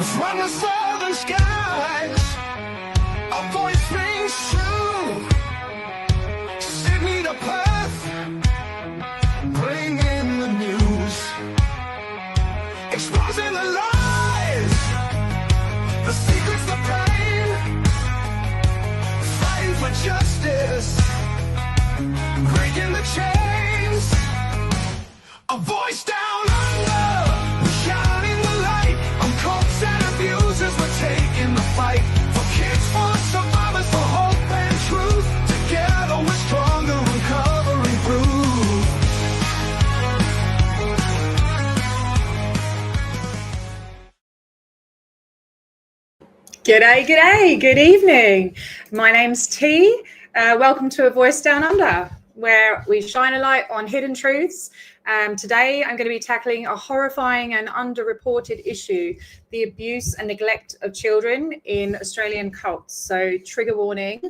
From the southern skies, a voice rings true. Sydney to Perth, bringing the news, exposing the lies, the secrets, the pain, fighting for justice, breaking the chains. A voice down under, we're shining the light on cults and abusers. We're taking the fight for kids, for survivors, for hope and truth. Together we're stronger, recovering through. G'day, good evening. My name's T. Welcome to A Voice Down Under, where we shine a light on hidden truths. Today I'm going to be tackling a horrifying and underreported issue, the abuse and neglect of children in Australian cults. So trigger warning.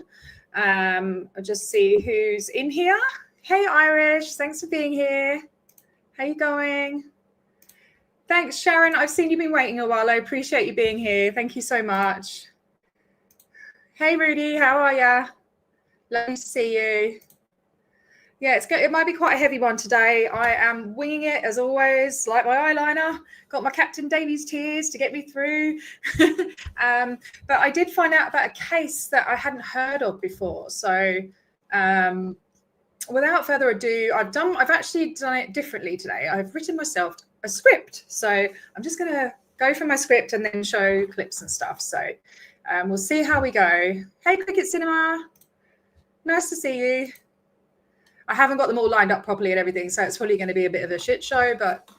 I'll just see who's in here. Hey Irish, thanks for being here. How you going? Thanks, Sharon. I've seen you've been waiting a while. I appreciate you being here. Thank you so much. Hey, Rudy. How are ya? Lovely to see you. Yeah, it's good. It might be quite a heavy one today. I am winging it as always, like my eyeliner. Got my Captain Davies tears to get me through. But I did find out about a case that I hadn't heard of before. So without further ado, I've actually done it differently today. I've written myself a script. So I'm just going to go for my script and then show clips and stuff. So we'll see how we go. Hey, Cricket Cinema. Nice to see you. I haven't got them all lined up properly and everything, so it's probably going to be a bit of a shit show, but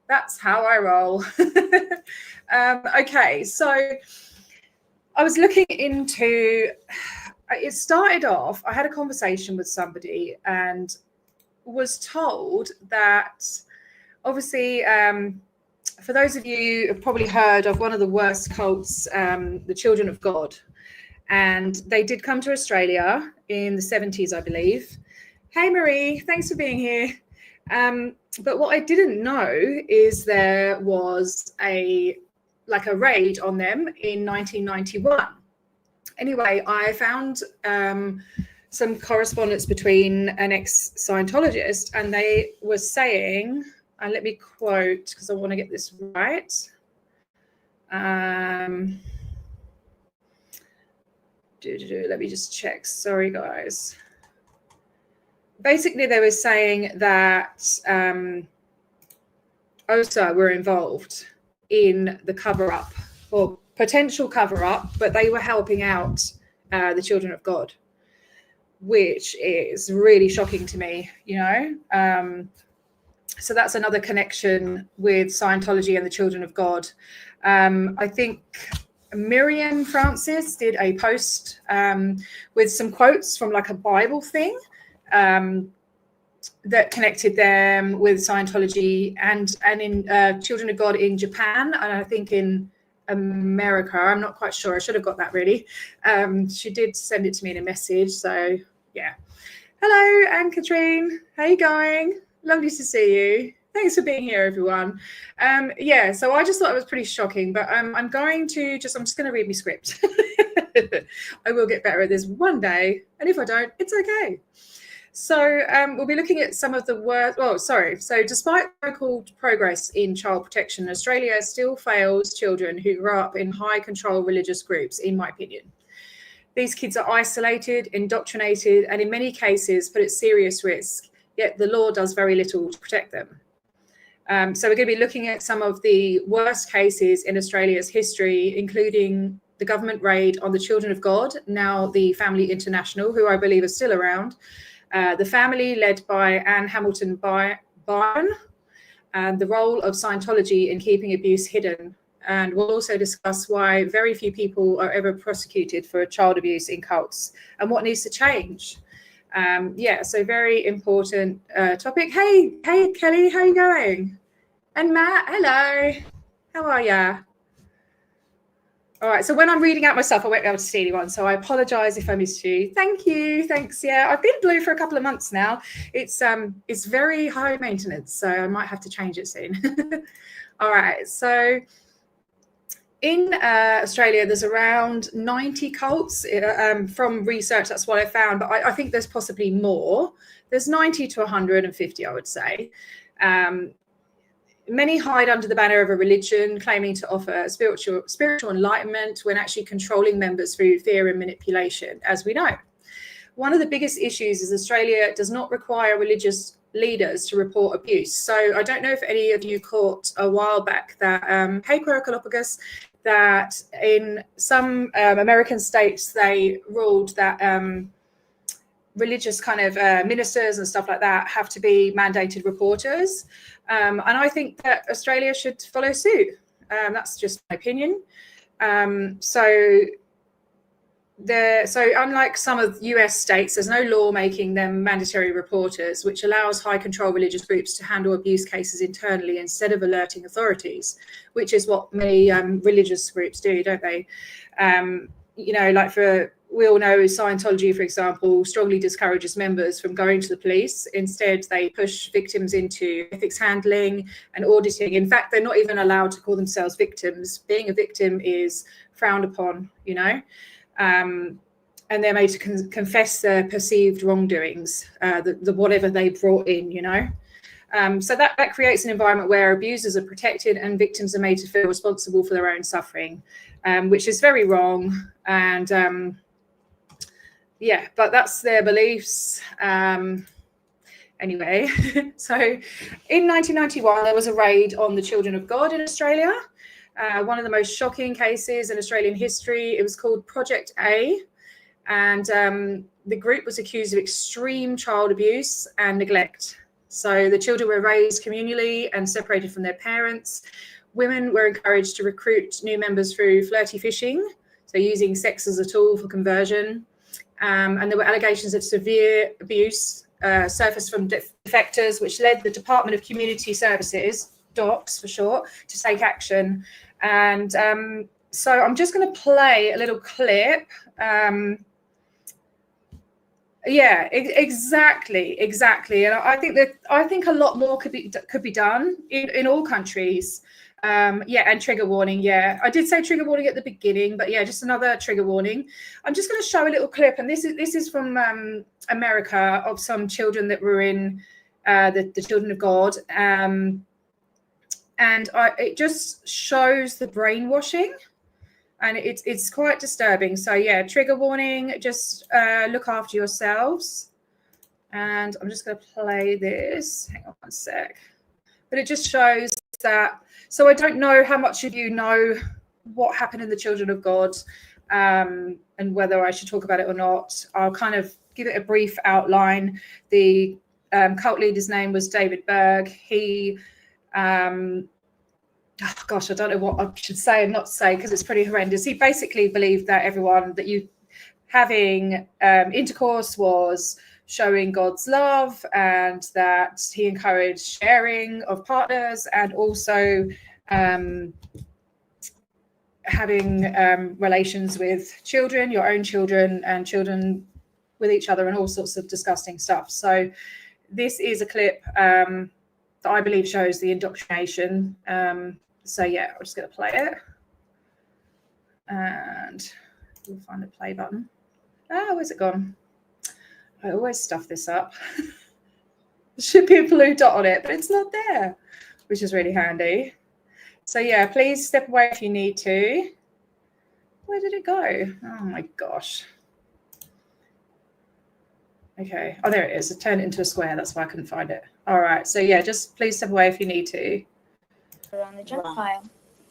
that's how I roll. Okay, so I was looking into, it started off, I had a conversation with somebody and was told that obviously, for those of you who've probably heard of one of the worst cults, the Children of God, and they did come to Australia in the 70s, I believe. Hey, Marie, thanks for being here. But what I didn't know is there was a raid on them in 1991. Anyway, I found some correspondence between an ex-Scientologist, and they were saying, and let me quote because I want to get this right. Let me just check. Sorry, guys. Basically, they were saying that OSA were involved in the cover-up or potential cover-up, but they were helping out the Children of God, which is really shocking to me, you know. So that's another connection with Scientology and the Children of God. I think Miriam Francis did a post with some quotes from like a Bible thing that connected them with Scientology and in Children of God in Japan, and I think in America. I'm not quite sure. I should have got that ready. She did send it to me in a message. So yeah. Hello, Anne-Katrine. How you going? Lovely to see you. Thanks for being here, everyone. Yeah, so I just thought it was pretty shocking, but I'm just going to read my script. I will get better at this one day, and if I don't, it's okay. So we'll be looking at some of the worst. So despite so-called progress in child protection, Australia still fails children who grow up in high-control religious groups, in my opinion. These kids are isolated, indoctrinated, and in many cases put at serious risk, yet the law does very little to protect them. So we're going to be looking at some of the worst cases in Australia's history, including the government raid on the Children of God, now the Family International, who I believe are still around, the family led by Anne Hamilton Byron, and the role of Scientology in keeping abuse hidden. And we'll also discuss why very few people are ever prosecuted for child abuse in cults and what needs to change. Yeah, so very important topic. Hey, Kelly, how you going? And Matt, hello. How are ya? All right, so when I'm reading out myself, I won't be able to see anyone, so I apologise if I missed you. Thank you, thanks. Yeah, I've been blue for a couple of months now. It's very high maintenance, so I might have to change it soon. All right, so in Australia, there's around 90 cults from research. That's what I found, but I think there's possibly more. There's 90 to 150, I would say. Many hide under the banner of a religion, claiming to offer spiritual enlightenment when actually controlling members through fear and manipulation, as we know. One of the biggest issues is Australia does not require religious leaders to report abuse. So I don't know if any of you caught a while back that, hey, Quiricolopagus, that in some American states, they ruled that religious kind of ministers and stuff like that have to be mandated reporters. And I think that Australia should follow suit. That's just my opinion. So unlike some of US states, there's no law making them mandatory reporters, which allows high control religious groups to handle abuse cases internally instead of alerting authorities, which is what many religious groups do, don't they? You know, like we all know Scientology, for example, strongly discourages members from going to the police. Instead, they push victims into ethics handling and auditing. In fact, they're not even allowed to call themselves victims. Being a victim is frowned upon, you know, and they're made to confess their perceived wrongdoings, the whatever they brought in, you know. So that creates an environment where abusers are protected and victims are made to feel responsible for their own suffering, which is very wrong. And yeah, but that's their beliefs. Anyway, so in 1991, there was a raid on the Children of God in Australia. One of the most shocking cases in Australian history. It was called Project A. And the group was accused of extreme child abuse and neglect. So the children were raised communally and separated from their parents. Women were encouraged to recruit new members through flirty fishing, so using sex as a tool for conversion. And there were allegations of severe abuse surfaced from defectors, which led the Department of Community Services, DOCS for short, to take action. And so I'm just going to play a little clip. Yeah, exactly. And I think a lot more could be done in all countries. Yeah, and trigger warning. Yeah, I did say trigger warning at the beginning, but yeah, just another trigger warning. I'm just going to show a little clip, and this is from America, of some children that were in the Children of God, and it just shows the brainwashing, and it's quite disturbing. So yeah, trigger warning. Just look after yourselves. And I'm just going to play this. Hang on one sec. But it just shows that. So I don't know how much of you know what happened in the Children of God, and whether I should talk about it or not. I'll kind of give it a brief outline. The cult leader's name was David Berg. He, gosh, I don't know what I should say and not say because it's pretty horrendous. He basically believed that everyone, that you having intercourse was showing God's love, and that he encouraged sharing of partners, and also having relations with children, your own children, and children with each other, and all sorts of disgusting stuff. So this is a clip that I believe shows the indoctrination. So yeah, I'm just going to play it, and we'll find the play button. Where's it gone? I always stuff this up. There should be a blue dot on it, but it's not there, which is really handy. So yeah, please step away if you need to. Where did it go? Oh my gosh. Okay. Oh, there it is. It turned it into a square. That's why I couldn't find it. All right. So yeah, just please step away if you need to. On the jump pile.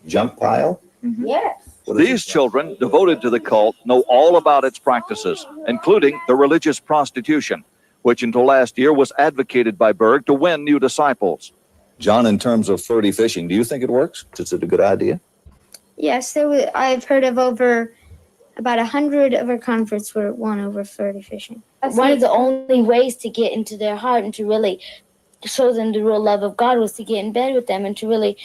Jump pile? Mm-hmm. Yes. These children, devoted to the cult, know all about its practices, including the religious prostitution, which until last year was advocated by Berg to win new disciples. John, in terms of flirty fishing, do you think it works? Is it a good idea? Yes, I've heard of about 100 of our converts were won over flirty fishing. One of the only ways to get into their heart and to really show them the real love of God was to get in bed with them and to really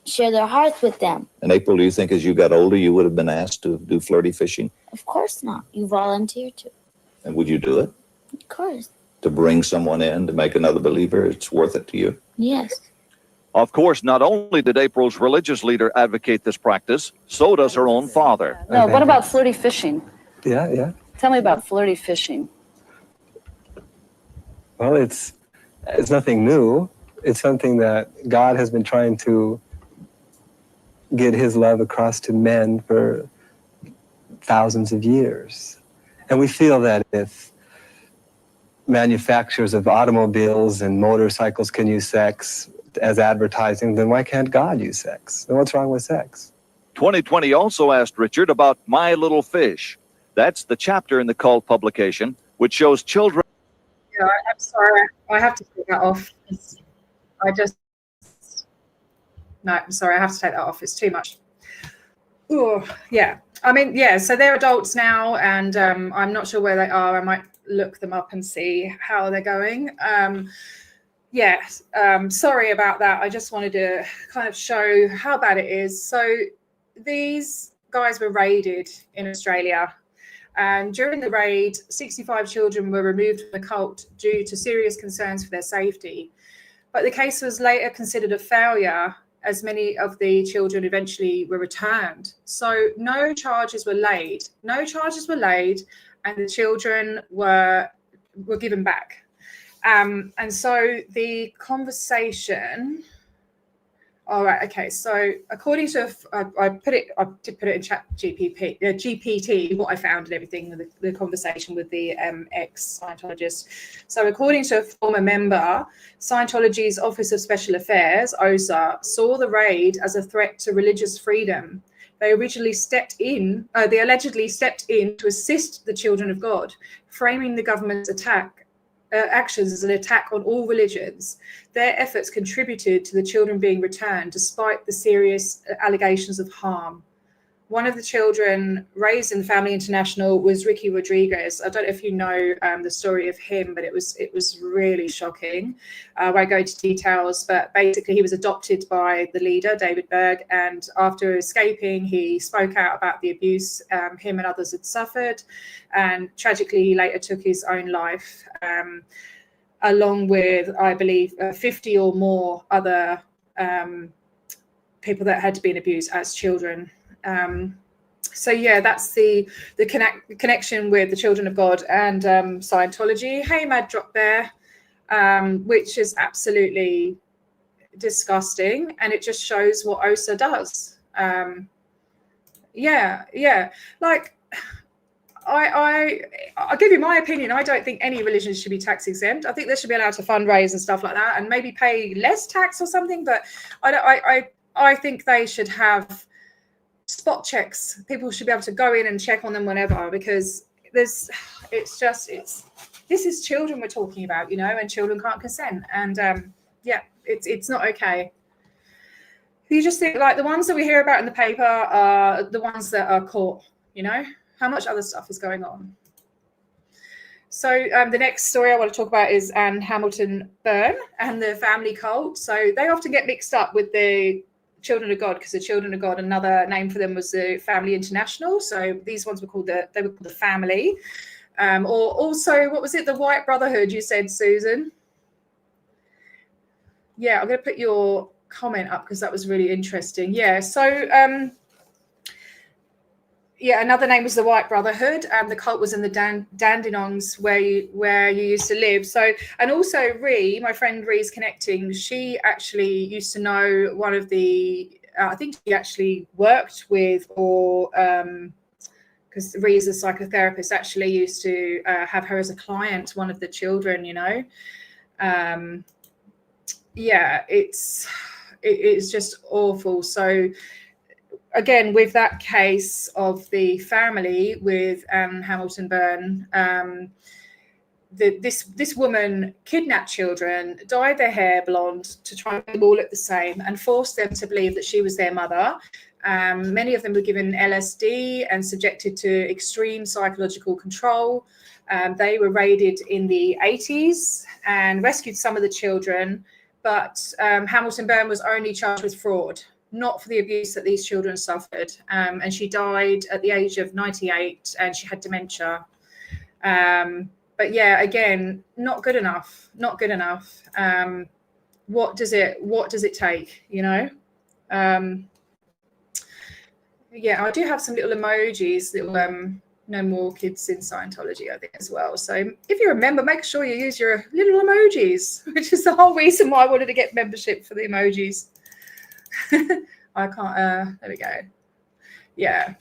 share their hearts with them. And April, do you think as you got older, you would have been asked to do flirty fishing? Of course not. You volunteer to. And would you do it? Of course. To bring someone in, to make another believer, it's worth it to you? Yes. Of course, not only did April's religious leader advocate this practice, so does her own father. No, what about flirty fishing? Yeah. Tell me about flirty fishing. Well, it's nothing new. It's something that God has been trying to get his love across to men for thousands of years. And we feel that if manufacturers of automobiles and motorcycles can use sex as advertising, then why can't God use sex? Then what's wrong with sex? 2020 also asked Richard about My Little Fish. That's the chapter in the cult publication which shows children. Yeah, I'm sorry. I have to take that off. No, I'm sorry. I have to take that off. It's too much. Oh, yeah. I mean, yeah. So they're adults now, and I'm not sure where they are. I might look them up and see how they're going. Sorry about that. I just wanted to kind of show how bad it is. So these guys were raided in Australia. And during the raid, 65 children were removed from the cult due to serious concerns for their safety. But the case was later considered a failure, as many of the children eventually were returned. So no charges were laid. And the children were given back. And so the conversation. All right. Okay. So according to, I did put it in Chat GPT, what I found and everything, the conversation with the ex-Scientologist. So according to a former member, Scientology's Office of Special Affairs, OSA, saw the raid as a threat to religious freedom. They allegedly stepped in to assist the children of God, framing the government's actions as an attack on all religions. Their efforts contributed to the children being returned despite the serious allegations of harm. One of the children raised in Family International was Ricky Rodriguez. I don't know if you know the story of him, but it was really shocking. I won't go into details, but basically he was adopted by the leader, David Berg, and after escaping, he spoke out about the abuse him and others had suffered, and tragically he later took his own life, along with, I believe, 50 or more other people that had been abused as children. So yeah, that's the connection with the Children of God and Scientology. Hey, Mad Drop Bear, which is absolutely disgusting, and it just shows what OSA does. Like I'll give you my opinion. I don't think any religion should be tax exempt. I think they should be allowed to fundraise and stuff like that, and maybe pay less tax or something. But I think they should have spot checks. People should be able to go in and check on them whenever, because this is children we're talking about, and children can't consent, and it's not okay. You just think, like, the ones that we hear about in the paper are the ones that are caught. How much other stuff is going on. So the next story I want to talk about is Anne Hamilton Byrne and the family cult. So they often get mixed up with the Children of God, because the Children of God, another name for them was the Family International. So these ones were called the Family, or also, what was it, the White Brotherhood? You said, Susan. Yeah, I'm going to put your comment up because that was really interesting. Yeah, so another name was the White Brotherhood, and the cult was in the Dandenongs where you used to live. So, and also Ree, my friend Ree's connecting. She actually used to know one of the. I think she actually worked with, or because Ree's a psychotherapist, actually used to have her as a client. One of the children, it's just awful. So. Again, with that case of the family with Anne Hamilton Byrne, this woman kidnapped children, dyed their hair blonde to try and all look the same, and forced them to believe that she was their mother. Many of them were given LSD and subjected to extreme psychological control. They were raided in the 80s and rescued some of the children, but Hamilton Byrne was only charged with fraud, not for the abuse that these children suffered. And she died at the age of 98, and she had dementia. But yeah, again, not good enough. what does it take, you know? Yeah, I do have some little emojis, little no more kids in Scientology, I think, as well. So if you remember, make sure you use your little emojis, which is the whole reason why I wanted to get membership, for the emojis. I can't, there we go. Yeah.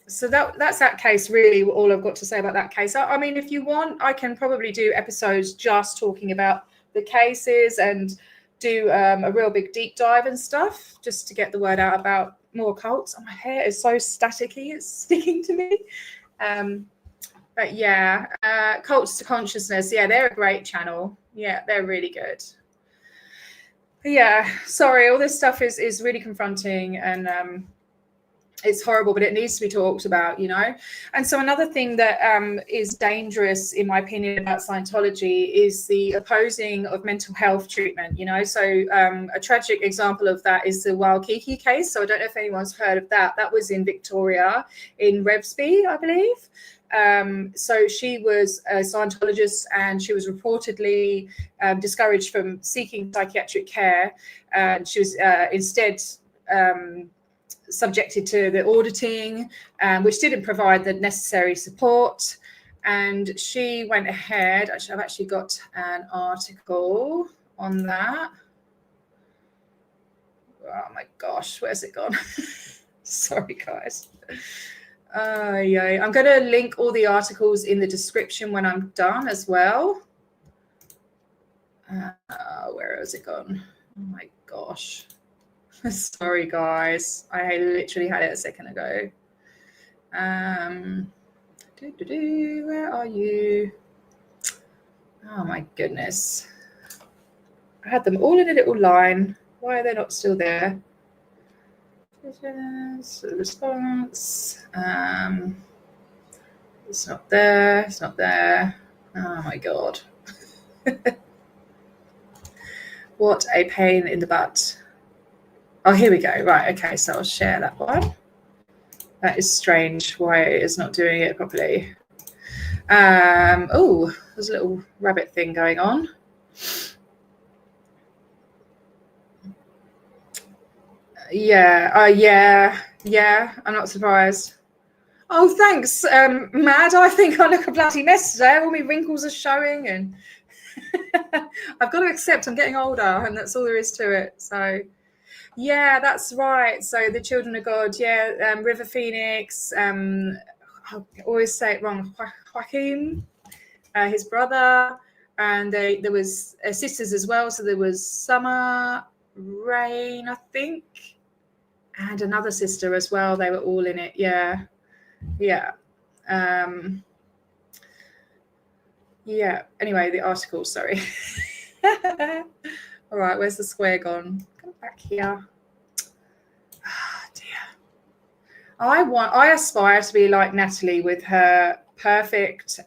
So that's that case, really, all I've got to say about that case. I mean, if you want, I can probably do episodes just talking about the cases and do a real big deep dive and stuff, just to get the word out about more cults. Oh, my hair is so staticky, it's sticking to me. But yeah, Cults to Consciousness, yeah, they're a great channel. Yeah, they're really good. But yeah, sorry, all this stuff is really confronting, and it's horrible, but it needs to be talked about, you know. And so another thing that is dangerous, in my opinion, about Scientology is the opposing of mental health treatment, you know. So a tragic example of that is the Waikiki case. So I don't know if anyone's heard of that. That was in Victoria, in Revesby, I believe. So she was a Scientologist, and she was reportedly discouraged from seeking psychiatric care. She was instead subjected to the auditing, which didn't provide the necessary support. And she went ahead. Actually, I've actually got an article on that. Oh my gosh, where's it gone? Sorry, guys. Yeah, I'm going to link all the articles in the description when I'm done as well. Where has it gone? Oh my gosh. Sorry, guys. I literally had it a second ago. Where are you? Oh my goodness. I had them all in a little line. Why are they not still there? Response. It's not there. It's not there. Oh my God. What a pain in the butt. Oh, here we go. Right. Okay. So I'll share that one. That is strange why it is not doing it properly. Oh, there's a little rabbit thing going on. Yeah. Yeah. I'm not surprised. Oh, thanks, Mad. I think I look a bloody mess today. All my wrinkles are showing, and I've got to accept I'm getting older, and that's all there is to it. So. Yeah, that's right. So the Children of God, yeah, River Phoenix, I always say it wrong, Joaquin, his brother, and there was sisters as well. So there was Summer Rain, I think, and another sister as well. They were all in it. Yeah. Yeah. Yeah. Anyway, the article, sorry. All right, where's the square gone? Come back here. Oh, dear. I aspire to be like Natalie with her perfect,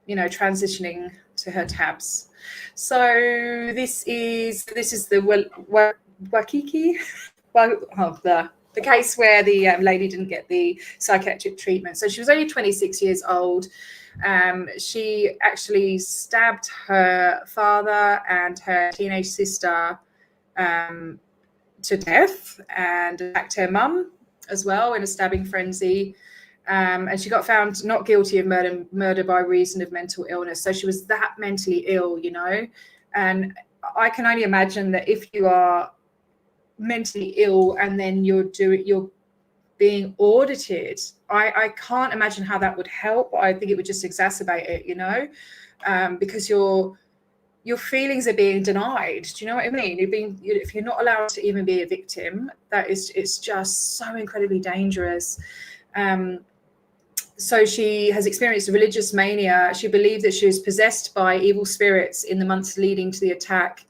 transitioning to her tabs. So this is the Waikiki, the case where the lady didn't get the psychiatric treatment. So she was only 26 years old. She actually stabbed her father and her teenage sister to death, and attacked her mum as well in a stabbing frenzy. And she got found not guilty of murder by reason of mental illness. So she was that mentally ill, you know. And I can only imagine that if you are mentally ill and then you're being audited, I can't imagine how that would help. I think it would just exacerbate it, you know, because your feelings are being denied. Do you know what I mean? If you're not allowed to even be a victim, it's just so incredibly dangerous. So she has experienced a religious mania. She believed that she was possessed by evil spirits in the months leading to the attack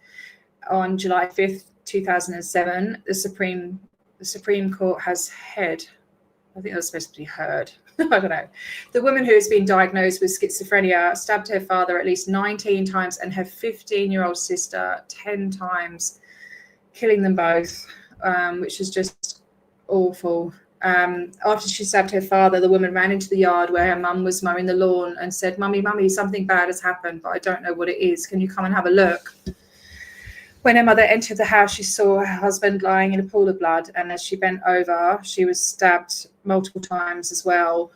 on July 5th, 2007. The Supreme Court has heard. I think that was supposed to be heard. I don't know. The woman who has been diagnosed with schizophrenia stabbed her father at least 19 times and her 15-year-old sister 10 times, killing them both, which is just awful. After she stabbed her father, the woman ran into the yard where her mum was mowing the lawn and said, "Mummy, Mummy, something bad has happened, but I don't know what it is. Can you come and have a look?" When her mother entered the house, she saw her husband lying in a pool of blood, and as she bent over, she was stabbed multiple times as well.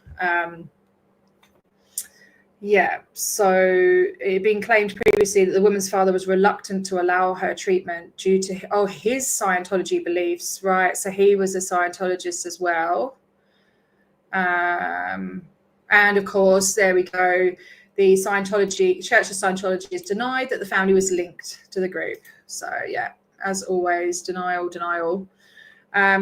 So it had been claimed previously that the woman's father was reluctant to allow her treatment due to his Scientology beliefs, right? So he was a Scientologist as well. And of course, there we go. The Church of Scientology has denied that the family was linked to the group. So yeah, as always, denial.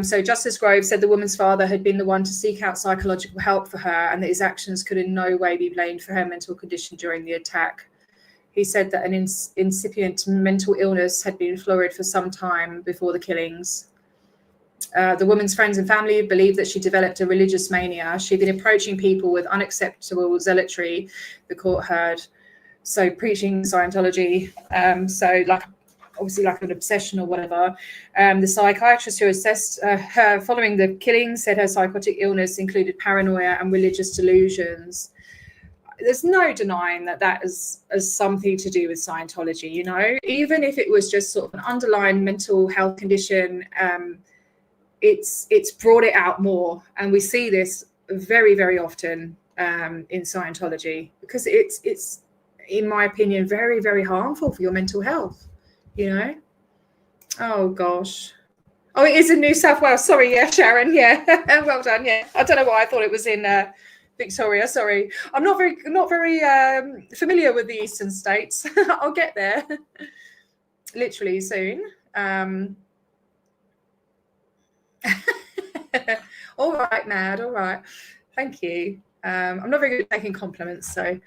So Justice Grove said the woman's father had been the one to seek out psychological help for her, and that his actions could in no way be blamed for her mental condition during the attack. He said that an incipient mental illness had been florid for some time before the killings. The woman's friends and family believe that she developed a religious mania. She'd been approaching people with unacceptable zealotry, the court heard. So preaching Scientology, obviously like an obsession or whatever. The psychiatrist who assessed her following the killing said her psychotic illness included paranoia and religious delusions. There's no denying that is something to do with Scientology, you know, even if it was just sort of an underlying mental health condition. It's brought it out more, and we see this very, very often in Scientology, because it's in my opinion very, very harmful for your mental health, you know. Oh gosh. Oh, it is in New South Wales. Sorry, yeah, Sharon, yeah. Well done, yeah. I don't know why I thought it was in Victoria. Sorry, I'm not very familiar with the eastern states. I'll get there literally soon. All right, Mad. All right, thank you. I'm not very good at taking compliments, so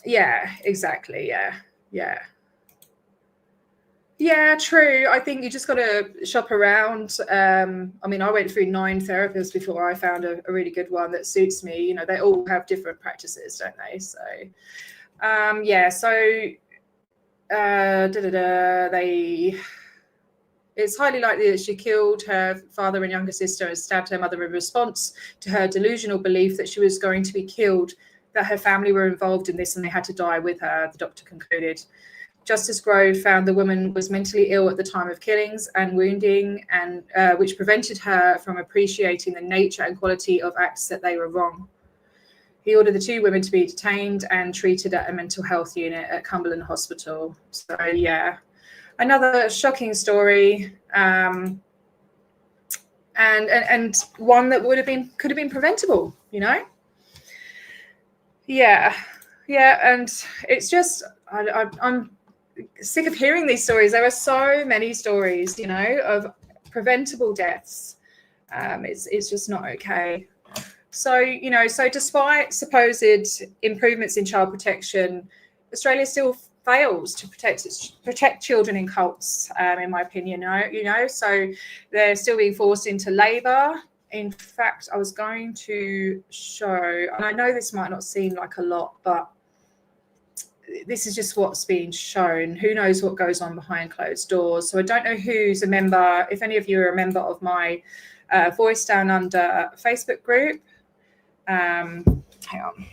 yeah, exactly. Yeah, true. I think you just got to shop around. I mean, I went through 9 therapists before I found a really good one that suits me. You know, they all have different practices, don't they? So, it's highly likely that she killed her father and younger sister and stabbed her mother in response to her delusional belief that she was going to be killed, that her family were involved in this and they had to die with her, the doctor concluded. Justice Grove found the woman was mentally ill at the time of killings and wounding, and which prevented her from appreciating the nature and quality of acts that they were wrong. He ordered the 2 women to be detained and treated at a mental health unit at Cumberland Hospital. So, yeah, another shocking story, and one that could have been preventable, you know. Yeah, and it's just I'm sick of hearing these stories. There are so many stories, you know, of preventable deaths. It's just not okay. So, you know, despite supposed improvements in child protection, Australia still fails to protect children in cults, in my opinion, you know, so they're still being forced into labour. In fact, I was going to show, and I know this might not seem like a lot, but this is just what's being shown. Who knows what goes on behind closed doors? So I don't know who's a member, if any of you are a member of my Voice Down Under Facebook group. Hang on.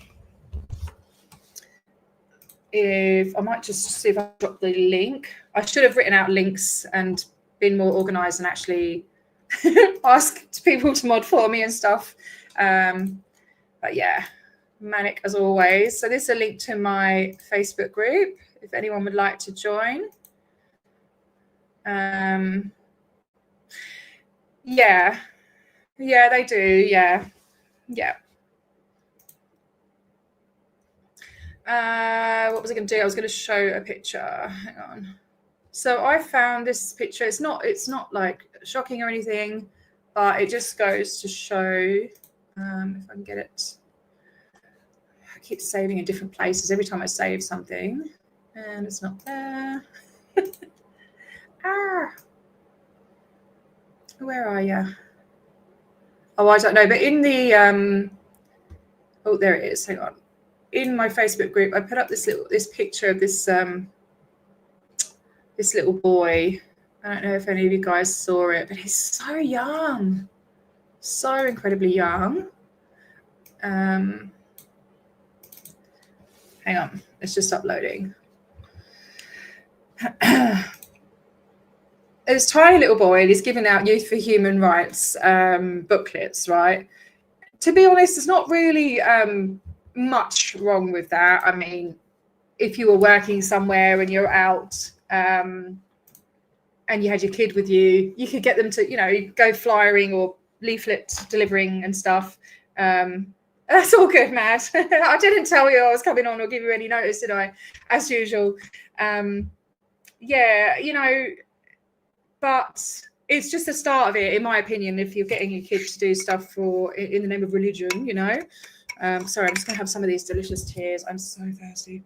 If I might just see if I drop the link. I should have written out links and been more organised and actually asked people to mod for me and stuff. But yeah, manic as always. So this is a link to my Facebook group if anyone would like to join. Yeah, they do. Yeah. What was I going to do? I was going to show a picture. Hang on. So I found this picture. It's not like shocking or anything, but it just goes to show. If I can get it. I keep saving in different places every time I save something, and it's not there. Where are you? Oh, I don't know. But in the oh, there it is. Hang on. In my Facebook group, I put up this picture of this little boy. I don't know if any of you guys saw it, but he's so young. So incredibly young. Hang on, it's just uploading. This tiny little boy, and he's giving out Youth for Human Rights booklets, right? To be honest, there's not really much wrong with that. I mean, if you were working somewhere and you're out and you had your kid with you, you could get them to, go flyering or leaflet delivering and stuff. That's all good, Matt. I didn't tell you I was coming on or give you any notice, did I? As usual. But it's just the start of it, in my opinion, if you're getting your kids to do stuff in the name of religion, Sorry, I'm just going to have some of these delicious teas. I'm so thirsty.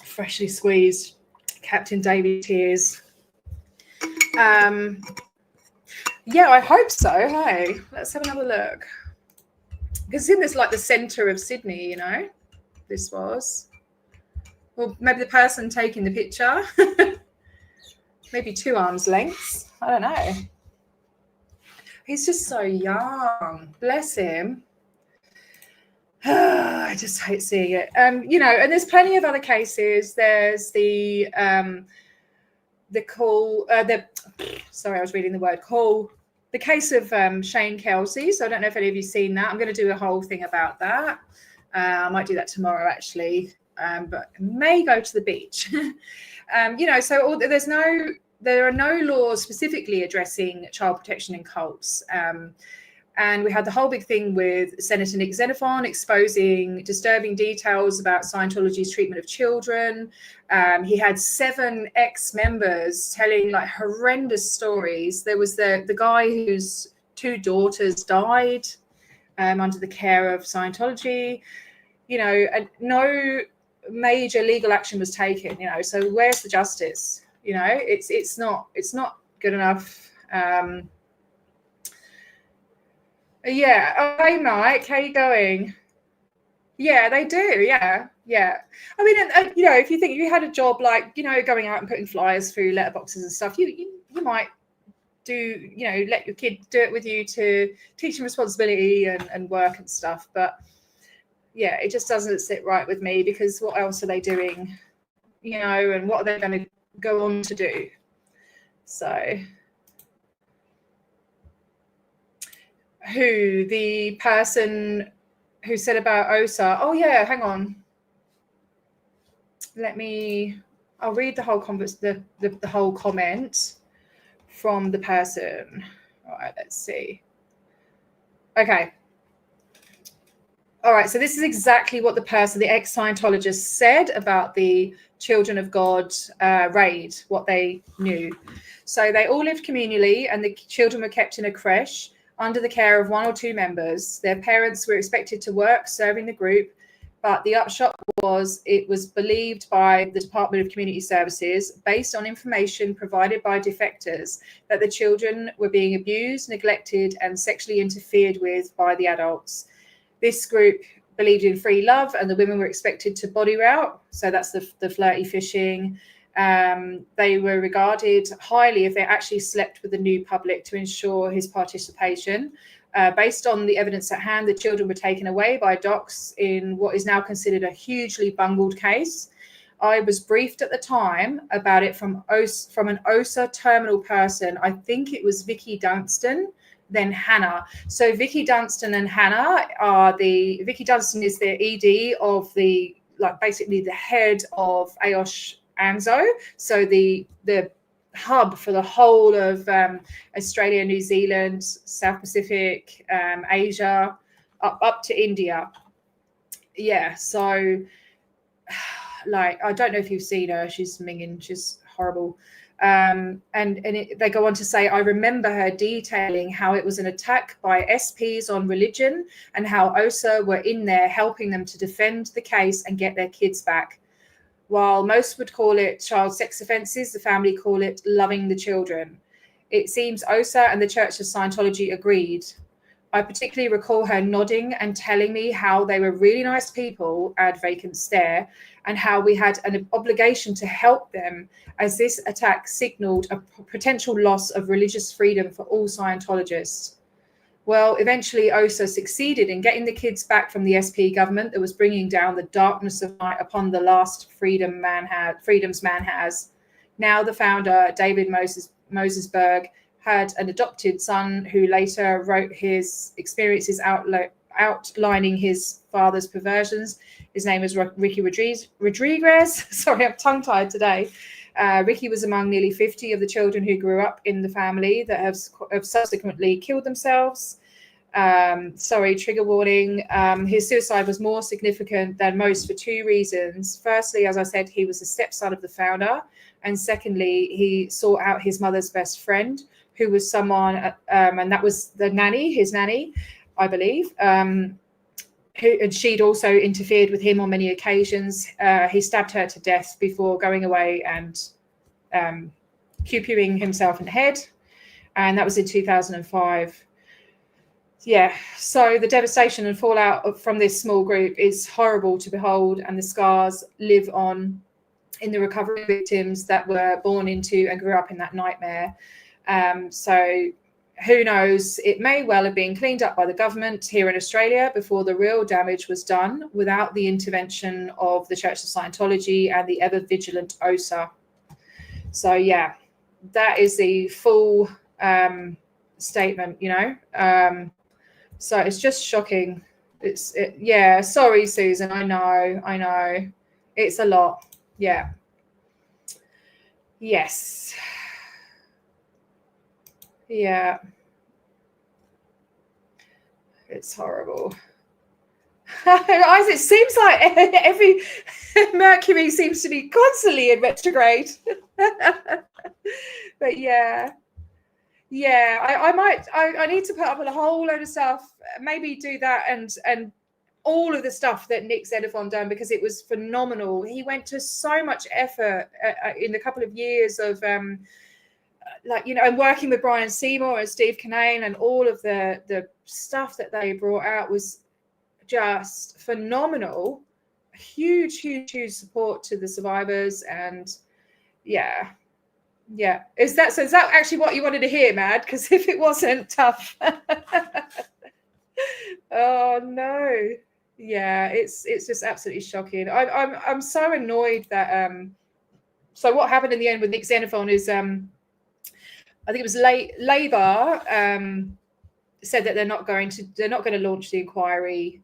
Freshly squeezed Captain Davy tears. Yeah, I hope so. Hey, let's have another look. Because in this, like the centre of Sydney, this was. Well, maybe the person taking the picture. Maybe 2 arms lengths. I don't know. He's just so young. Bless him. I just hate seeing it. And there's plenty of other cases. There's the case of Shane KELSEY. So I don't know if any of you seen that. I'm going to do a whole thing about that. I might do that tomorrow, actually. But may go to the beach. There are no laws specifically addressing child protection in cults. And we had the whole big thing with Senator Nick Xenophon exposing disturbing details about Scientology's treatment of children. He had 7 ex-members telling like horrendous stories. There was the guy whose 2 daughters died under the care of Scientology. And no major legal action was taken. So where's the justice? It's not good enough. Yeah. Hey, Mike, how you going? Yeah, they do. Yeah. I mean, if you think you had a job like, going out and putting flyers through letterboxes and stuff, you might do, let your kid do it with you to teach them responsibility and work and stuff. But yeah, it just doesn't sit right with me, because what else are they doing, and what are they going to go on to do? So the person who said about OSA, oh yeah, hang on. I'll read the whole the whole comment from the person. All right, let's see. Okay. All right, so this is exactly what the ex-Scientologist said about the Children of God raid, what they knew. So they all lived communally, and the children were kept in a creche under the care of 1 or 2 members. Their parents were expected to work serving the group, but the upshot was it was believed by the Department of Community Services, based on information provided by defectors, that the children were being abused, neglected, and sexually interfered with by the adults. This group believed in free love, and the women were expected to body route. So that's the flirty fishing. They were regarded highly if they actually slept with the new public to ensure his participation. Based on the evidence at hand, the children were taken away by docs in what is now considered a hugely bungled case. I was briefed at the time about it from an OSA terminal person. I think it was Vicky Dunstan, then Hannah. So Vicky Dunstan and Hannah Vicky Dunstan is the ED of basically the head of AOSH ANZO. So the hub for the whole of Australia, New Zealand, South Pacific, Asia, up to India. Yeah, so I don't know if you've seen her. She's minging. She's horrible. They go on to say, I remember her detailing how it was an attack by SPs on religion, and how OSA were in there helping them to defend the case and get their kids back. While most would call it child sex offences, the family call it loving the children. It seems OSA and the Church of Scientology agreed. I particularly recall her nodding and telling me how they were really nice people at Vacant Stare, and how we had an obligation to help them, as this attack signaled a potential loss of religious freedom for all Scientologists. Well, eventually OSA succeeded in getting the kids back from the SP government that was bringing down the darkness of night upon the last freedoms man has. Now the founder, David Mosesberg, had an adopted son who later wrote his experiences outlining his father's perversions. His name is Ricky Rodriguez. Sorry, I'm tongue-tied today. Ricky was among nearly 50 of the children who grew up in the family that have subsequently killed themselves. Sorry, trigger warning. His suicide was more significant than most for two reasons. Firstly, as I said, he was the stepson of the founder. And secondly, he sought out his mother's best friend, who was someone, and that was his nanny, I believe, and she'd also interfered with him on many occasions. He stabbed her to death before going away and pew-pewing himself in the head. And that was in 2005. Yeah, so the devastation and fallout from this small group is horrible to behold, and the scars live on in the recovery victims that were born into and grew up in that nightmare. So who knows, it may well have been cleaned up by the government here in Australia before the real damage was done, without the intervention of the Church of Scientology and the ever vigilant OSA. So yeah, that is the full statement, you know. So it's just shocking. Yeah, sorry, Susan, I know. It's a lot. Yeah. Yes. Yeah. It's horrible. It seems like every Mercury seems to be constantly in retrograde. But yeah. I need to put up with a whole load of stuff, maybe do that and all of the stuff that Nick Xenophon done, because it was phenomenal. He went to so much effort in a couple of years of and working with Brian Seymour and Steve Kinane, and all of the stuff that they brought out was just phenomenal. Huge support to the survivors. And yeah. Is that actually what you wanted to hear, Mad? Because if it wasn't, tough. Oh no. Yeah, it's just absolutely shocking. I'm so annoyed that so what happened in the end with Nick Xenophon is I think it was Labour said that they're not going to launch the inquiry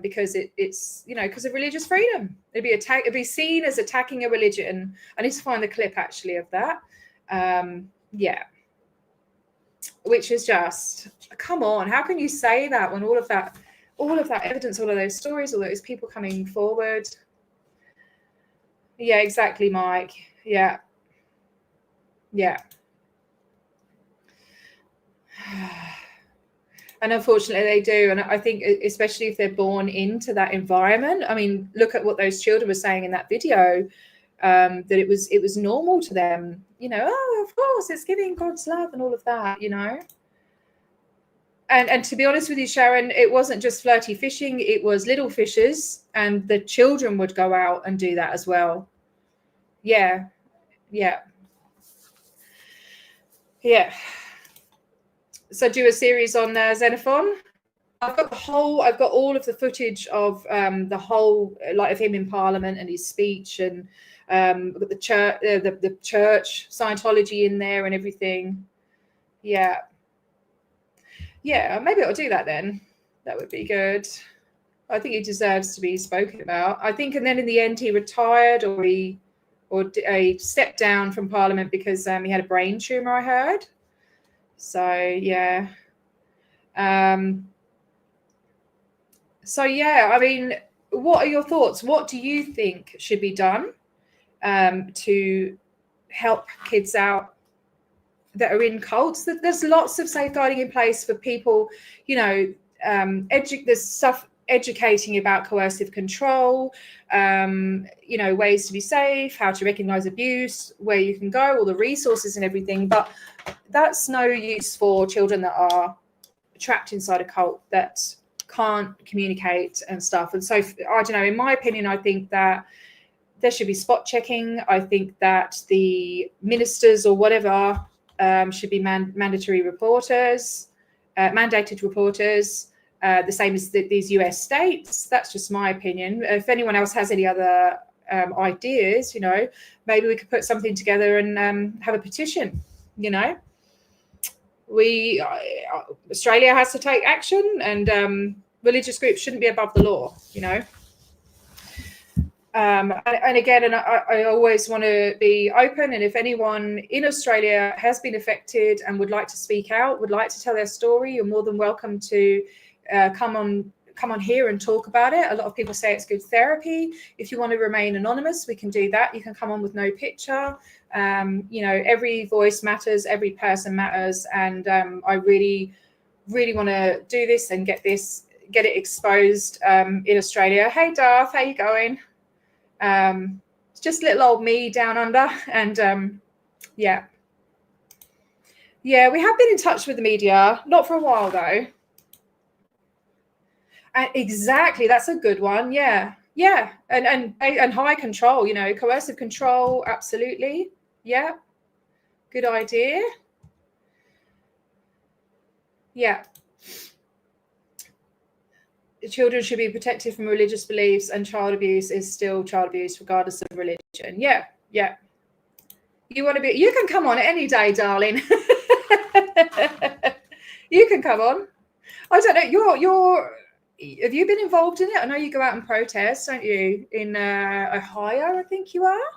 because it's because of religious freedom. It'd be seen as attacking a religion. I need to find the clip actually of that. Yeah, which is just, come on, how can you say that when all of that evidence, all of those stories, all those people coming forward? Yeah, exactly, Mike. Yeah. And unfortunately they do. And I think especially if they're born into that environment, I mean, look at what those children were saying in that video, that it was normal to them, oh, of course, it's giving God's love and all of that, And to be honest with you, Sharon, it wasn't just flirty fishing, it was little fishers, and the children would go out and do that as well. Yeah. So do a series on Xenophon. I've got all of the footage of the whole, like, of him in Parliament and his speech, and we've got the church Scientology in there and everything. Yeah, maybe I'll do that then. That would be good. I think he deserves to be spoken about. I think, and then in the end he retired, or he stepped down from Parliament because he had a brain tumor, I heard. So yeah. I mean, what are your thoughts? What do you think should be done to help kids out that are in cults? There's lots of safeguarding in place for people, there's stuff educating about coercive control, ways to be safe, how to recognize abuse, where you can go, all the resources and everything. But that's no use for children that are trapped inside a cult that can't communicate and stuff. And so I don't know, in my opinion, I think that there should be spot checking. I think that the ministers or whatever should be mandated reporters, the same as these US states. That's just my opinion. If anyone else has any other ideas, you know, maybe we could put something together and have a petition, you know. Australia has to take action, and religious groups shouldn't be above the law, you know. And I always want to be open, and if anyone in Australia has been affected and would like to speak out, would like to tell their story, you're more than welcome to come on here and talk about it. A lot of people say it's good therapy. If you want to remain anonymous, we can do that. You can come on with no picture. You know, every voice matters, every person matters, and I really want to do this and get it exposed in Australia. Hey Darth, how you going? It's just little old me down under, and yeah, we have been in touch with the media, not for a while though. Exactly, that's a good one. Yeah, and high control, you know, coercive control, absolutely. Yeah, good idea. Yeah. Children should be protected from religious beliefs, and child abuse is still child abuse regardless of religion. Yeah. You can come on any day, darling. You can come on. I don't know, have you been involved in it? I know you go out and protest, don't you? In Ohio, I think you are.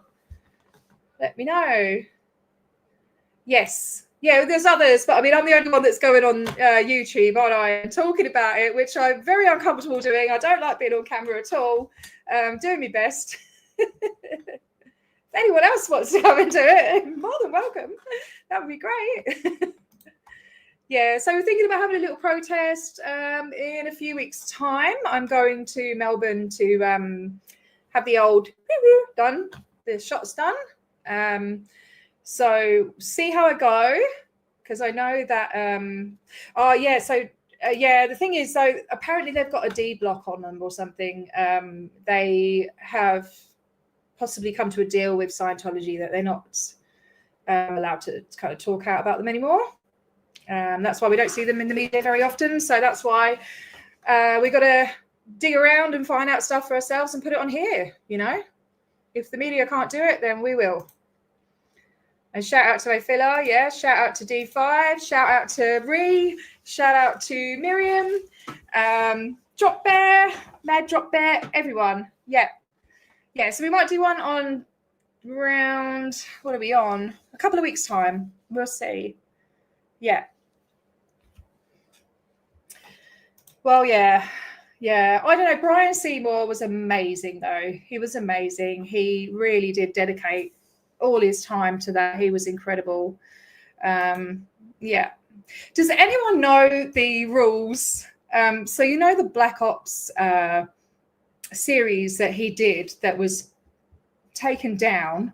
Let me know. Yes. Yeah, there's others, but I mean, I'm the only one that's going on YouTube, aren't I? And talking about it, which I'm very uncomfortable doing. I don't like being on camera at all. Doing my best. If anyone else wants to come and do it, more than welcome. That would be great. Yeah, so we're thinking about having a little protest in a few weeks' time. I'm going to Melbourne to have the old done, the shots done. So see how I go, because I know that the thing is, so apparently they've got a D block on them or something. They have possibly come to a deal with Scientology that they're not allowed to kind of talk out about them anymore. That's why we don't see them in the media very often. So that's why we got to dig around and find out stuff for ourselves and put it on here, you know. If the media can't do it, then we will. And shout out to Ophila, yeah. Shout out to D5. Shout out to Ree. Shout out to Miriam. Drop Bear, Mad Drop Bear, everyone. Yeah. So we might do one on around, what are we on? A couple of weeks' time. We'll see. Yeah. Well, yeah. I don't know. Brian Seymour was amazing, though. He was amazing. He really did dedicate all his time to that. He was incredible. Yeah. Does anyone know the rules? So you know the Black Ops series that he did that was taken down.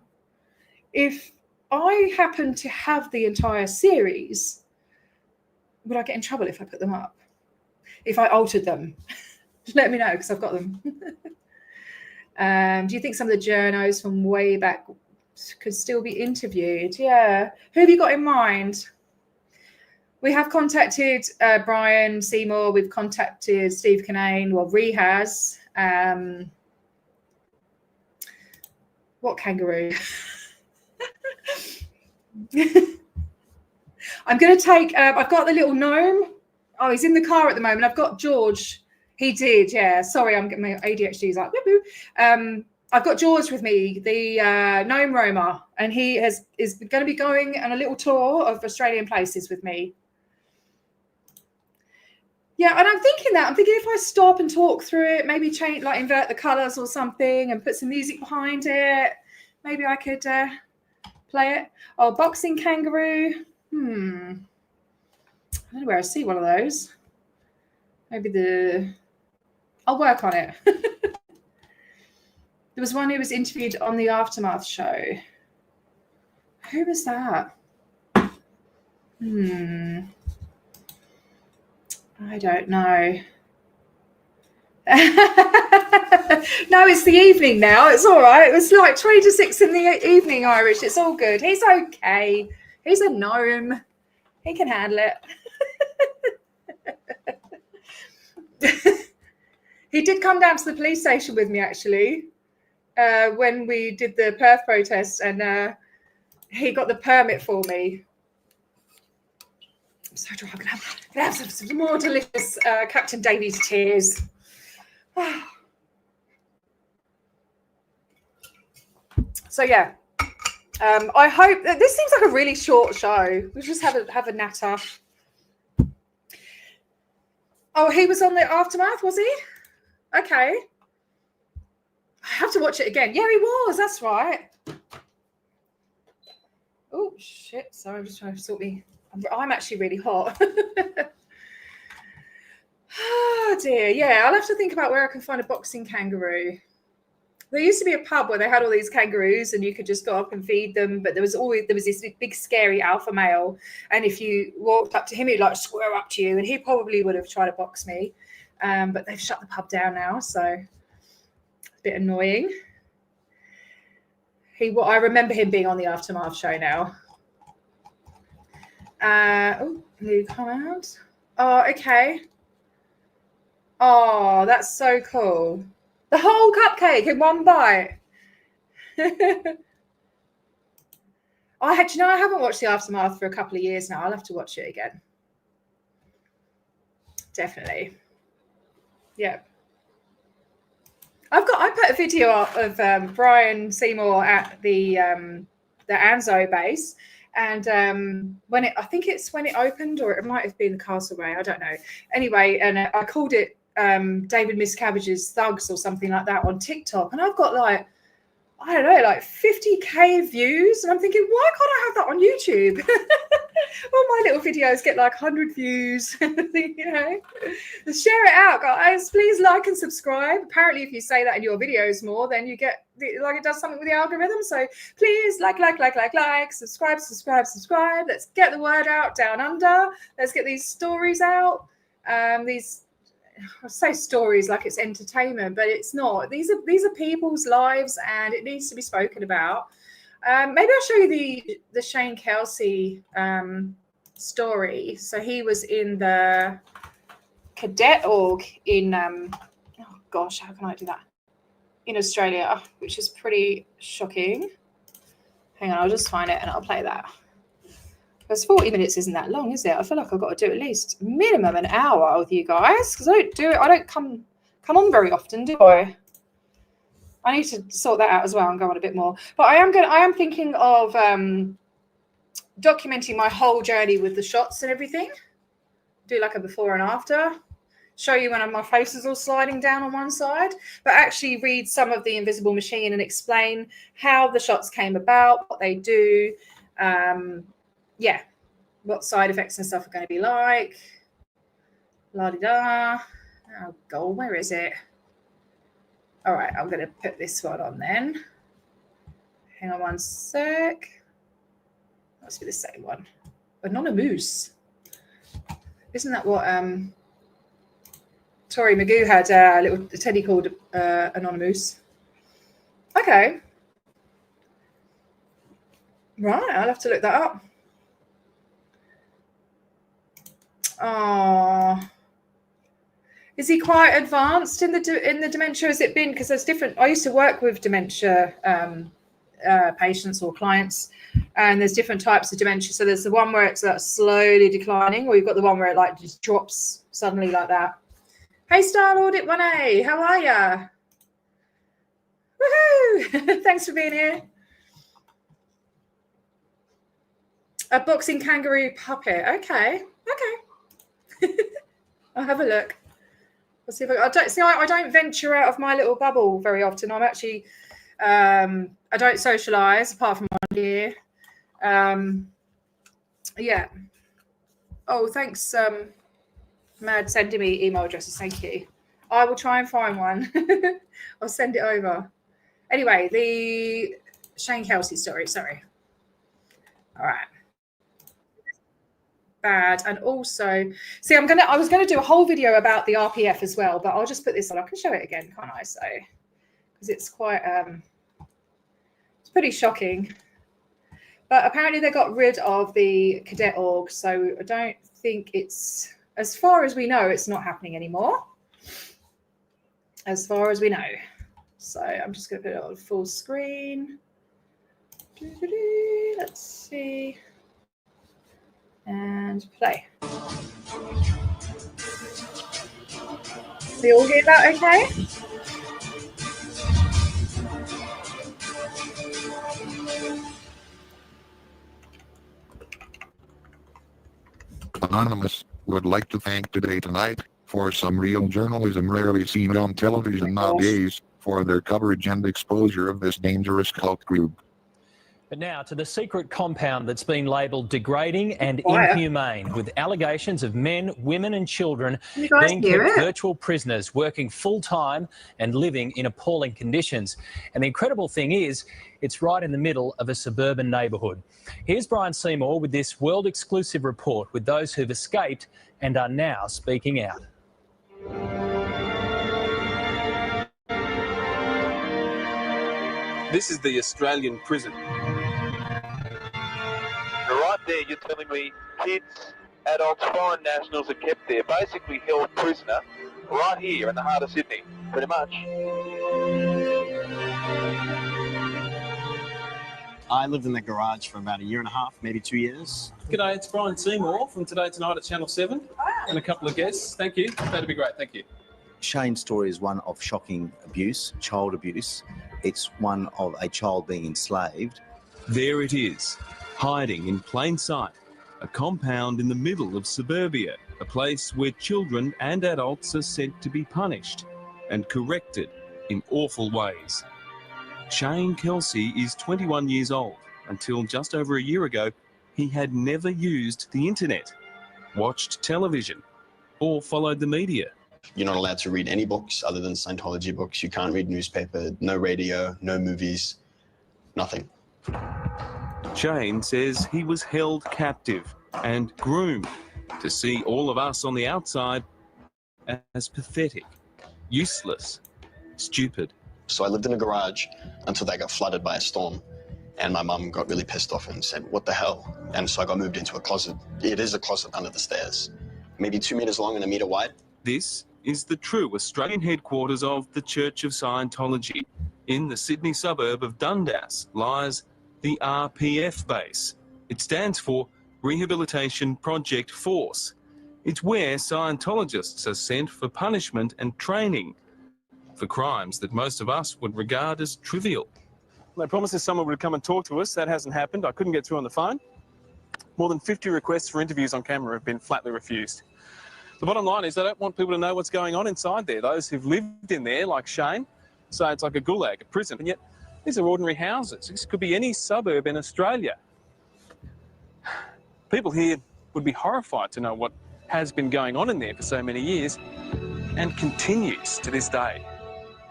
If I happen to have the entire series, would I get in trouble if I put them up? If I altered them? Let me know, because I've got them. Do you think some of the journos from way back could still be interviewed? Yeah. Who have you got in mind? We have contacted Brian Seymour. We've contacted Steve Kinane. Well, Ree has. What kangaroo? I'm going to take, I've got the little gnome. Oh, he's in the car at the moment. I've got George. He did, yeah. Sorry, I'm getting my ADHD is like, woo-hoo. I've got George with me, the gnome roamer, and he is going to be going on a little tour of Australian places with me. Yeah, and I'm thinking if I stop and talk through it, maybe change, like invert the colours or something and put some music behind it, maybe I could play it. Oh, boxing kangaroo. I don't know where I see one of those. Maybe I'll work on it. There was one who was interviewed on the Aftermath show. Who was that? I don't know. No, it's the evening now. It's all right. It was like 20 to 6 in the evening, Irish. It's all good. He's okay. He's a gnome. He can handle it. He did come down to the police station with me, actually, when we did the Perth protest, and he got the permit for me. I'm so dry. I'm gonna have some more delicious Captain Davies tears. So yeah, I hope that this seems like a really short show. We'll just have a natter. Oh, he was on the Aftermath, was he? Okay. I have to watch it again. Yeah, he was. That's right. Oh shit! Sorry, I'm just trying to sort me. I'm actually really hot. Oh dear. Yeah, I'll have to think about where I can find a boxing kangaroo. There used to be a pub where they had all these kangaroos and you could just go up and feed them, but there was this big scary alpha male, and if you walked up to him, he'd like square up to you, and he probably would have tried to box me, but they've shut the pub down now, so it's a bit annoying. I remember him being on the Aftermath show now. Oh, new comment. Oh, okay. Oh, that's so cool. The whole cupcake in one bite. I haven't watched the Aftermath for a couple of years now. I'll have to watch it again. Definitely. Yeah. I put a video up of Brian Seymour at the Anzo base, and I think it's when it opened, or it might have been the Castlereagh, I don't know. Anyway, and I called it David Miscavige's Thugs or something like that on TikTok, and I've got like 50k views, and I'm thinking, why can't I have that on YouTube? All my little videos get like 100 views. Share it out, guys. Please like and subscribe. Apparently, if you say that in your videos more, then you get it does something with the algorithm. So please like, subscribe. Let's get the word out down under. Let's get these stories out. I say stories like it's entertainment, but it's not. These are people's lives, and it needs to be spoken about. Maybe I'll show you the Shane KELSEY story. So he was in the cadet org in oh gosh, how can I do that? In Australia, which is pretty shocking. Hang on, I'll just find it and I'll play that. Because 40 minutes isn't that long, is it? I feel like I've got to do at least minimum an hour with you guys, because I don't come on very often, do I? I need to sort that out as well and go on a bit more. But I am thinking of documenting my whole journey with the shots and everything. Do like a before and after. Show you when my face is all sliding down on one side, but actually read some of the Invisible Machine and explain how the shots came about, what they do. Yeah, what side effects and stuff are going to be like. La-di-da. Oh, God, where is it? All right, I'm going to put this one on then. Hang on one sec. Must be the same one. Anonymous. Isn't that what Tori Magoo had a little teddy called Anonymous? Okay. Right, I'll have to look that up. Oh, is he quite advanced in the dementia? Has it been, because there's different? I used to work with dementia patients or clients, and there's different types of dementia. So there's the one where it's like slowly declining, or you've got the one where it like just drops suddenly like that. Hey, Star Audit 1A, how are ya? Woohoo! Thanks for being here. A boxing kangaroo puppet. Okay. I'll have a look. I'll see if I don't venture out of my little bubble very often. I'm actually I don't socialize apart from one here. Yeah. Oh, thanks, Mad, sending me email addresses. Thank you. I will try and find one. I'll send it over. Anyway, the Shane KELSEY story. Sorry. All right. bad. And also, see, I was gonna do a whole video about the RPF as well, but I'll just put this on. I can show it again, can't I? So, because it's quite it's pretty shocking. But apparently they got rid of the cadet org, so I don't think it's, as far as we know, it's not happening anymore. As far as we know. So I'm just going to put it on full screen. Let's see. And play. They all get that okay? Anonymous would like to thank Today Tonight for some real journalism rarely seen on television nowadays for their coverage and exposure of this dangerous cult group. But now to the secret compound that's been labelled degrading and inhumane, with allegations of men, women and children being kept virtual prisoners, working full-time and living in appalling conditions. And the incredible thing is, it's right in the middle of a suburban neighbourhood. Here's Brian Seymour with this world-exclusive report with those who've escaped and are now speaking out. This is the Australian prison. Right there, you're telling me kids, adults, foreign nationals are kept there, basically held prisoner, right here in the heart of Sydney, pretty much. I lived in the garage for about a year and a half, maybe 2 years. G'day, it's Brian Seymour from Today Tonight at Channel 7 and a couple of guests. Thank you. That'd be great. Thank you. Shane's story is one of shocking abuse, child abuse. It's one of a child being enslaved. There it is, hiding in plain sight, a compound in the middle of suburbia, a place where children and adults are sent to be punished and corrected in awful ways. Shane KELSEY is 21 years old. Until just over a year ago, he had never used the internet, watched television, or followed the media. You're not allowed to read any books other than Scientology books. You can't read newspaper, no radio, no movies, nothing. Shane says he was held captive and groomed to see all of us on the outside as pathetic, useless, stupid. So I lived in a garage until they got flooded by a storm, and my mum got really pissed off and said, what the hell? And so I got moved into a closet. It is a closet under the stairs, maybe 2 meters long and a meter wide. This is the true Australian headquarters of the Church of Scientology. In the Sydney suburb of Dundas lies the RPF base. It stands for Rehabilitation Project Force. It's where Scientologists are sent for punishment and training for crimes that most of us would regard as trivial. They promised us someone would come and talk to us. That hasn't happened. I couldn't get through on the phone. More than 50 requests for interviews on camera have been flatly refused. The bottom line is they don't want people to know what's going on inside there. Those who've lived in there, like Shane, say it's like a gulag, a prison, and yet these are ordinary houses. This could be any suburb in Australia. People here would be horrified to know what has been going on in there for so many years and continues to this day.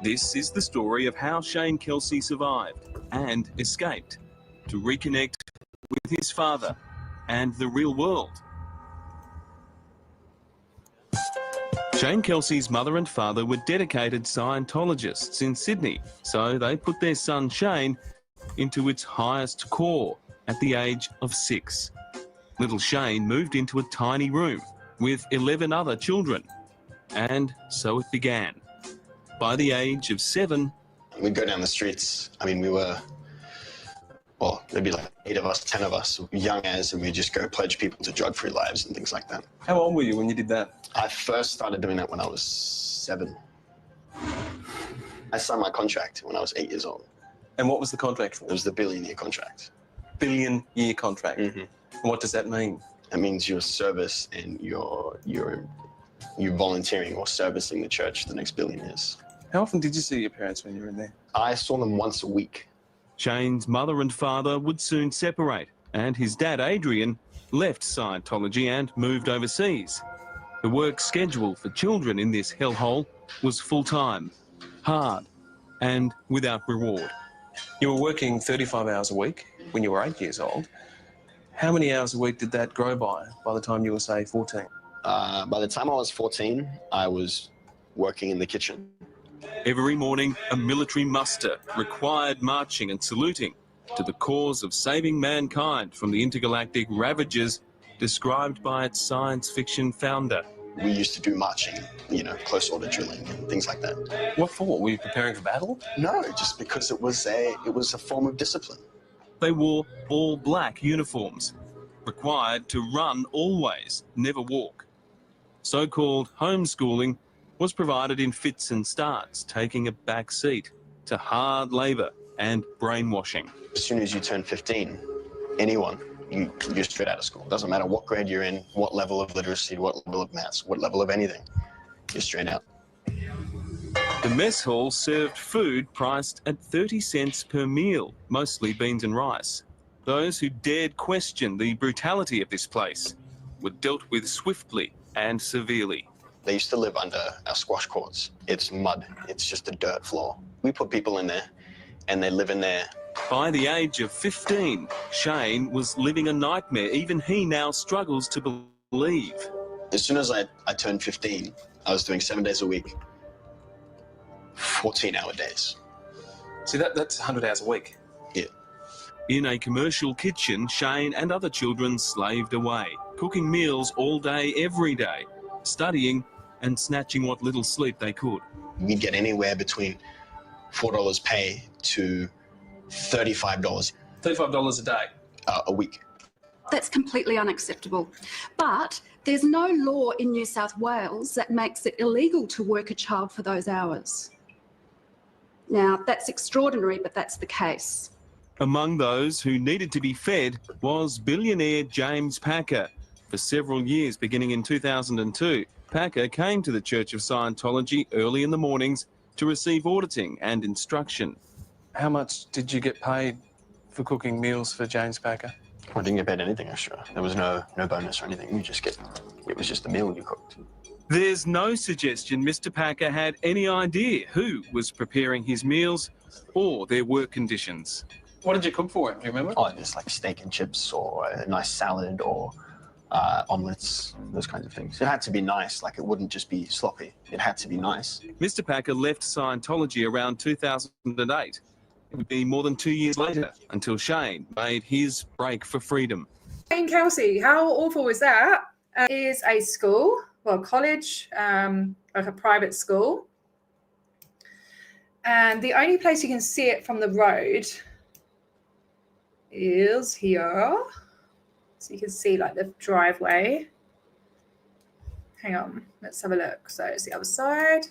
This is the story of how Shane KELSEY survived and escaped to reconnect with his father and the real world. Shane KELSEY's mother and father were dedicated Scientologists in Sydney, so they put their son Shane into its highest core at the age of 6. Little Shane moved into a tiny room with 11 other children, and so it began. By the age of 7... We'd go down the streets. I mean, we were, well, there'd be like 8 of us, 10 of us, young as, and we'd just go pledge people to drug-free lives and things like that. How old were you when you did that? I first started doing that when I was 7. I signed my contract when I was 8 years old. And what was the contract for? It was the billion-year contract. Billion-year contract? Mm-hmm. And what does that mean? That means your service and you're volunteering or servicing the church for the next billion years. How often did you see your parents when you were in there? I saw them once a week. Shane's mother and father would soon separate, and his dad, Adrian, left Scientology and moved overseas. The work schedule for children in this hellhole was full-time, hard, and without reward. You were working 35 hours a week when you were 8 years old. How many hours a week did that grow by the time you were, say, 14? By the time I was 14, I was working in the kitchen. Every morning, a military muster required marching and saluting to the cause of saving mankind from the intergalactic ravages described by its science fiction founder. We used to do marching, you know, close order drilling and things like that. What for? Were you preparing for battle? No, just because it was a form of discipline. They wore all black uniforms, required to run always, never walk. So-called homeschooling was provided in fits and starts, taking a back seat to hard labour and brainwashing. As soon as you turn 15, anyone, you're straight out of school. Doesn't matter what grade you're in, what level of literacy, what level of maths, what level of anything, you're straight out. The mess hall served food priced at 30 cents per meal, mostly beans and rice. Those who dared question the brutality of this place were dealt with swiftly and severely. They used to live under our squash courts. It's mud. It's just a dirt floor. We put people in there, and they live in there. By the age of 15, Shane was living a nightmare. Even he now struggles to believe. As soon as I turned 15, I was doing 7 days a week, 14-hour days. See, that's 100 hours a week. Yeah. In a commercial kitchen, Shane and other children slaved away, cooking meals all day, every day, studying and snatching what little sleep they could. We'd get anywhere between $4 pay to $35. $35 a day? A week. That's completely unacceptable. But there's no law in New South Wales that makes it illegal to work a child for those hours. Now, that's extraordinary, but that's the case. Among those who needed to be fed was billionaire James Packer. For several years, beginning in 2002, Packer came to the Church of Scientology early in the mornings to receive auditing and instruction. How much did you get paid for cooking meals for James Packer? I didn't get paid anything extra. There was no bonus or anything. It was just the meal you cooked. There's no suggestion Mr. Packer had any idea who was preparing his meals or their work conditions. What did you cook for him? Do you remember? Oh, just like steak and chips or a nice salad or omelets, those kinds of things. It had to be nice, like it wouldn't just be sloppy. It had to be nice. Mr. Packer left Scientology around 2008. It would be more than 2 years later until Shane made his break for freedom. In KELSEY, how awful is that? Is a school, well, college, like a private school. And the only place you can see it from the road is here. So you can see like the driveway. Hang on, let's have a look. So it's the other side.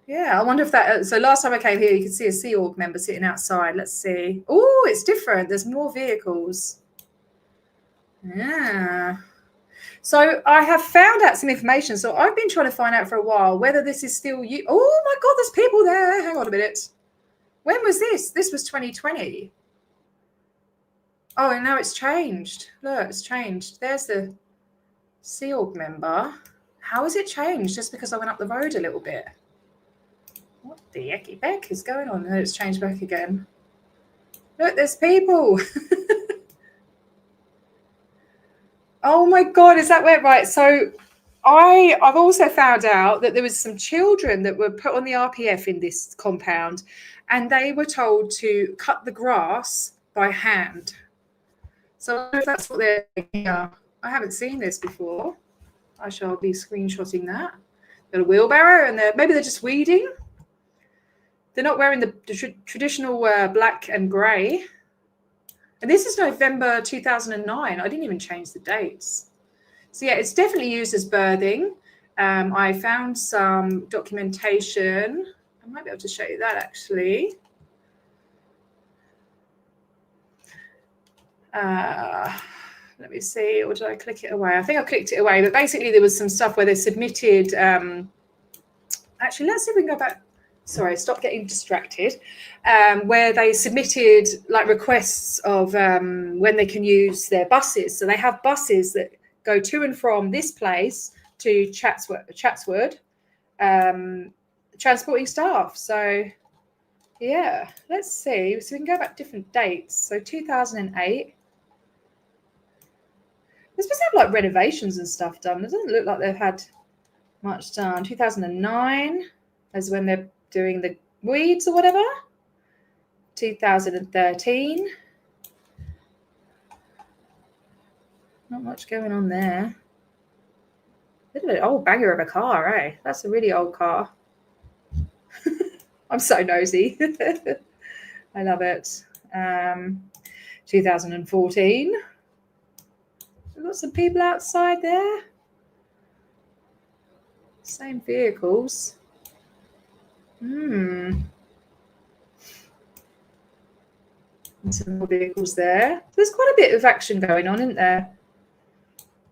Yeah, I wonder if that, so last time I came here, you could see a Sea Org member sitting outside. Let's see. Oh, it's different. There's more vehicles. Yeah. So I have found out some information. So I've been trying to find out for a while whether this is still you. Oh my God, there's people there. Hang on a minute. When was this? This was 2020. Oh, and now it's changed. Look, it's changed. There's the Sea Org member. How has it changed? Just because I went up the road a little bit. What the hecky beck is going on? No, it's changed back again. Look, there's people. Oh my God, is that where? Right. So I've also found out that there was some children that were put on the RPF in this compound, and they were told to cut the grass by hand. So I don't know if that's what they're doing here. I haven't seen this before. I shall be screenshotting that. Got a wheelbarrow, and maybe they're just weeding. They're not wearing the traditional black and grey. And this is November 2009. I didn't even change the dates. So yeah, it's definitely used as birthing. I found some documentation. I might be able to show you that actually. Let me see, or did I click it away? I think I clicked it away, but basically there was some stuff where they submitted, actually, let's see if we can go back. Sorry, stop getting distracted. Where they submitted like requests of when they can use their buses. So they have buses that go to and from this place to Chatswood, transporting staff. So yeah, let's see. So we can go back different dates. So 2008. They're supposed to have like renovations and stuff done. It doesn't look like they've had much done. 2009 is when they're doing the weeds or whatever. 2013. Not much going on there. Look at an old banger of a car, eh? That's a really old car. I'm so nosy. I love it. 2014. We've got some people outside there. Same vehicles. And some more vehicles there. There's quite a bit of action going on, isn't there?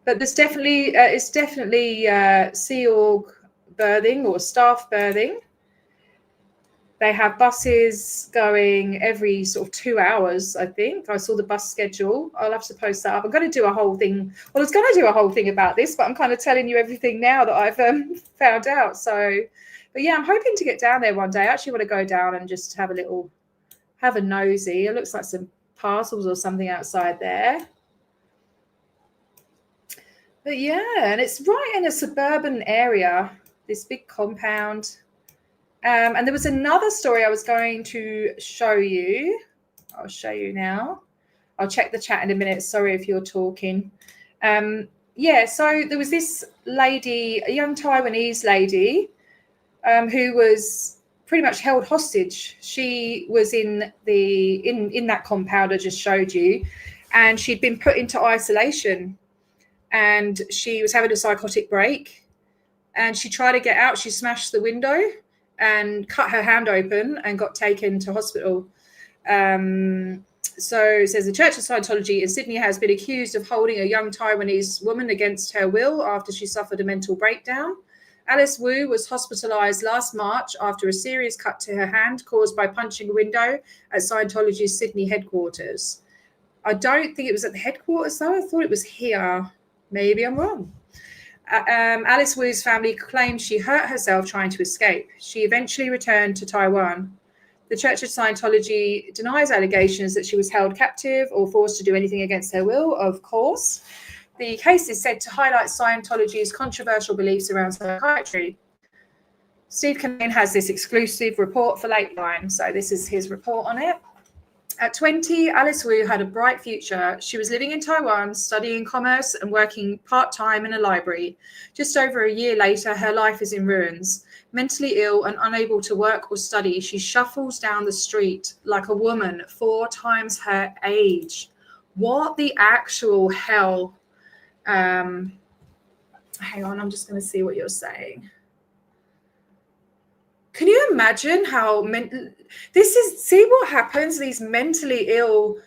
But there's definitely, it's definitely Sea Org berthing or staff berthing. They have buses going every sort of 2 hours, I think. I saw the bus schedule. I'll have to post that up. I'm going to do a whole thing. Well, I was going to do a whole thing about this, but I'm kind of telling you everything now that I've found out. So, but yeah, I'm hoping to get down there one day. I actually want to go down and just have a nosy. It looks like some parcels or something outside there. But yeah, and it's right in a suburban area, this big compound. And there was another story I was going to show you. I'll show you now. I'll check the chat in a minute. Sorry if you're talking. Yeah, so there was this lady, a young Taiwanese lady, who was pretty much held hostage. She was in that compound I just showed you, and she'd been put into isolation, and she was having a psychotic break, and she tried to get out. She smashed the window and cut her hand open and got taken to hospital. So it says the Church of Scientology in Sydney has been accused of holding a young Taiwanese woman against her will after she suffered a mental breakdown. Alice Wu was hospitalized last March after a serious cut to her hand caused by punching a window at Scientology's Sydney headquarters. I don't think it was at the headquarters though. I thought it was here. Maybe I'm wrong. Alice Wu's family claimed she hurt herself trying to escape. She eventually returned to Taiwan. The Church of Scientology denies allegations that she was held captive or forced to do anything against her will, of course. The case is said to highlight Scientology's controversial beliefs around psychiatry. Steve Kinane has this exclusive report for Lifeline. So this is his report on it. At 20, Alice Wu had a bright future. She was living in Taiwan, studying commerce and working part-time in a library. Just over a year later, her life is in ruins. Mentally ill and unable to work or study, she shuffles down the street like a woman 4 times her age. What the actual hell? Hang on, I'm just going to see what you're saying. Can you imagine how see what happens, these mentally ill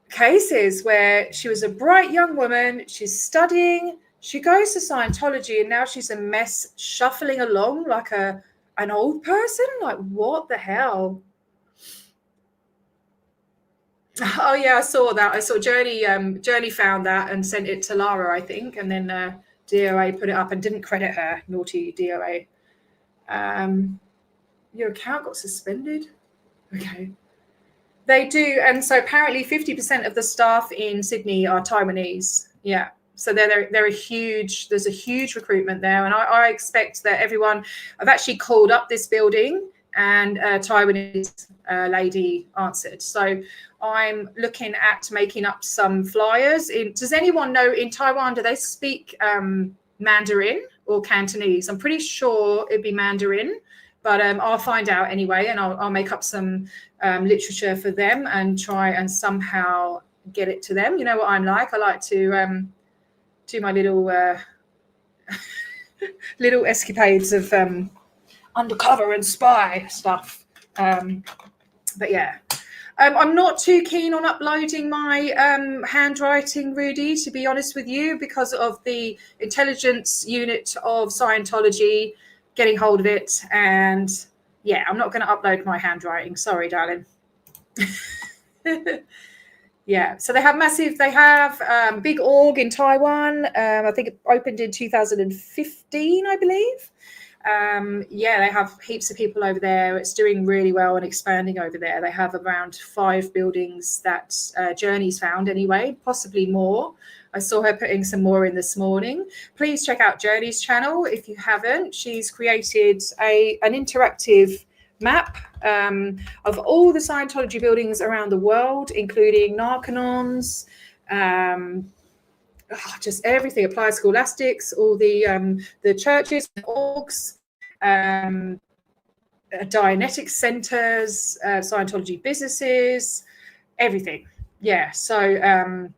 cases where she was a bright young woman, she's studying, she goes to Scientology, and now she's a mess shuffling along like an old person? Like, what the hell? Oh yeah, I saw that. I saw Journey found that and sent it to Lara, I think, and then DOA put it up and didn't credit her. Naughty DOA. Your account got suspended. Okay. They do, and so apparently 50% of the staff in Sydney are Taiwanese. Yeah. So they're a huge, there's a huge recruitment there. And I expect that everyone, I've actually called up this building and a Taiwanese lady answered. So I'm looking at making up some flyers. Does anyone know in Taiwan, do they speak Mandarin or Cantonese? I'm pretty sure it'd be Mandarin, but I'll find out anyway, and I'll make up some literature for them and try and somehow get it to them. You know what I'm like? I like to do my little little escapades of undercover and spy stuff. But yeah, I'm not too keen on uploading my handwriting, Rudy, to be honest with you, because of the intelligence unit of Scientology getting hold of it. And yeah, I'm not going to upload my handwriting. Sorry, darling. Yeah, so they have big org in Taiwan. I think it opened in 2015, I believe. Yeah, they have heaps of people over there. It's doing really well and expanding over there. They have around 5 buildings that Journey's found anyway, possibly more. I saw her putting some more in this morning. Please check out Journey's channel if you haven't. She's created an interactive map of all the Scientology buildings around the world, including Narcanons, just everything, Applied Scholastics, all the churches, orgs, Dianetics centers, Scientology businesses, everything. Yeah, so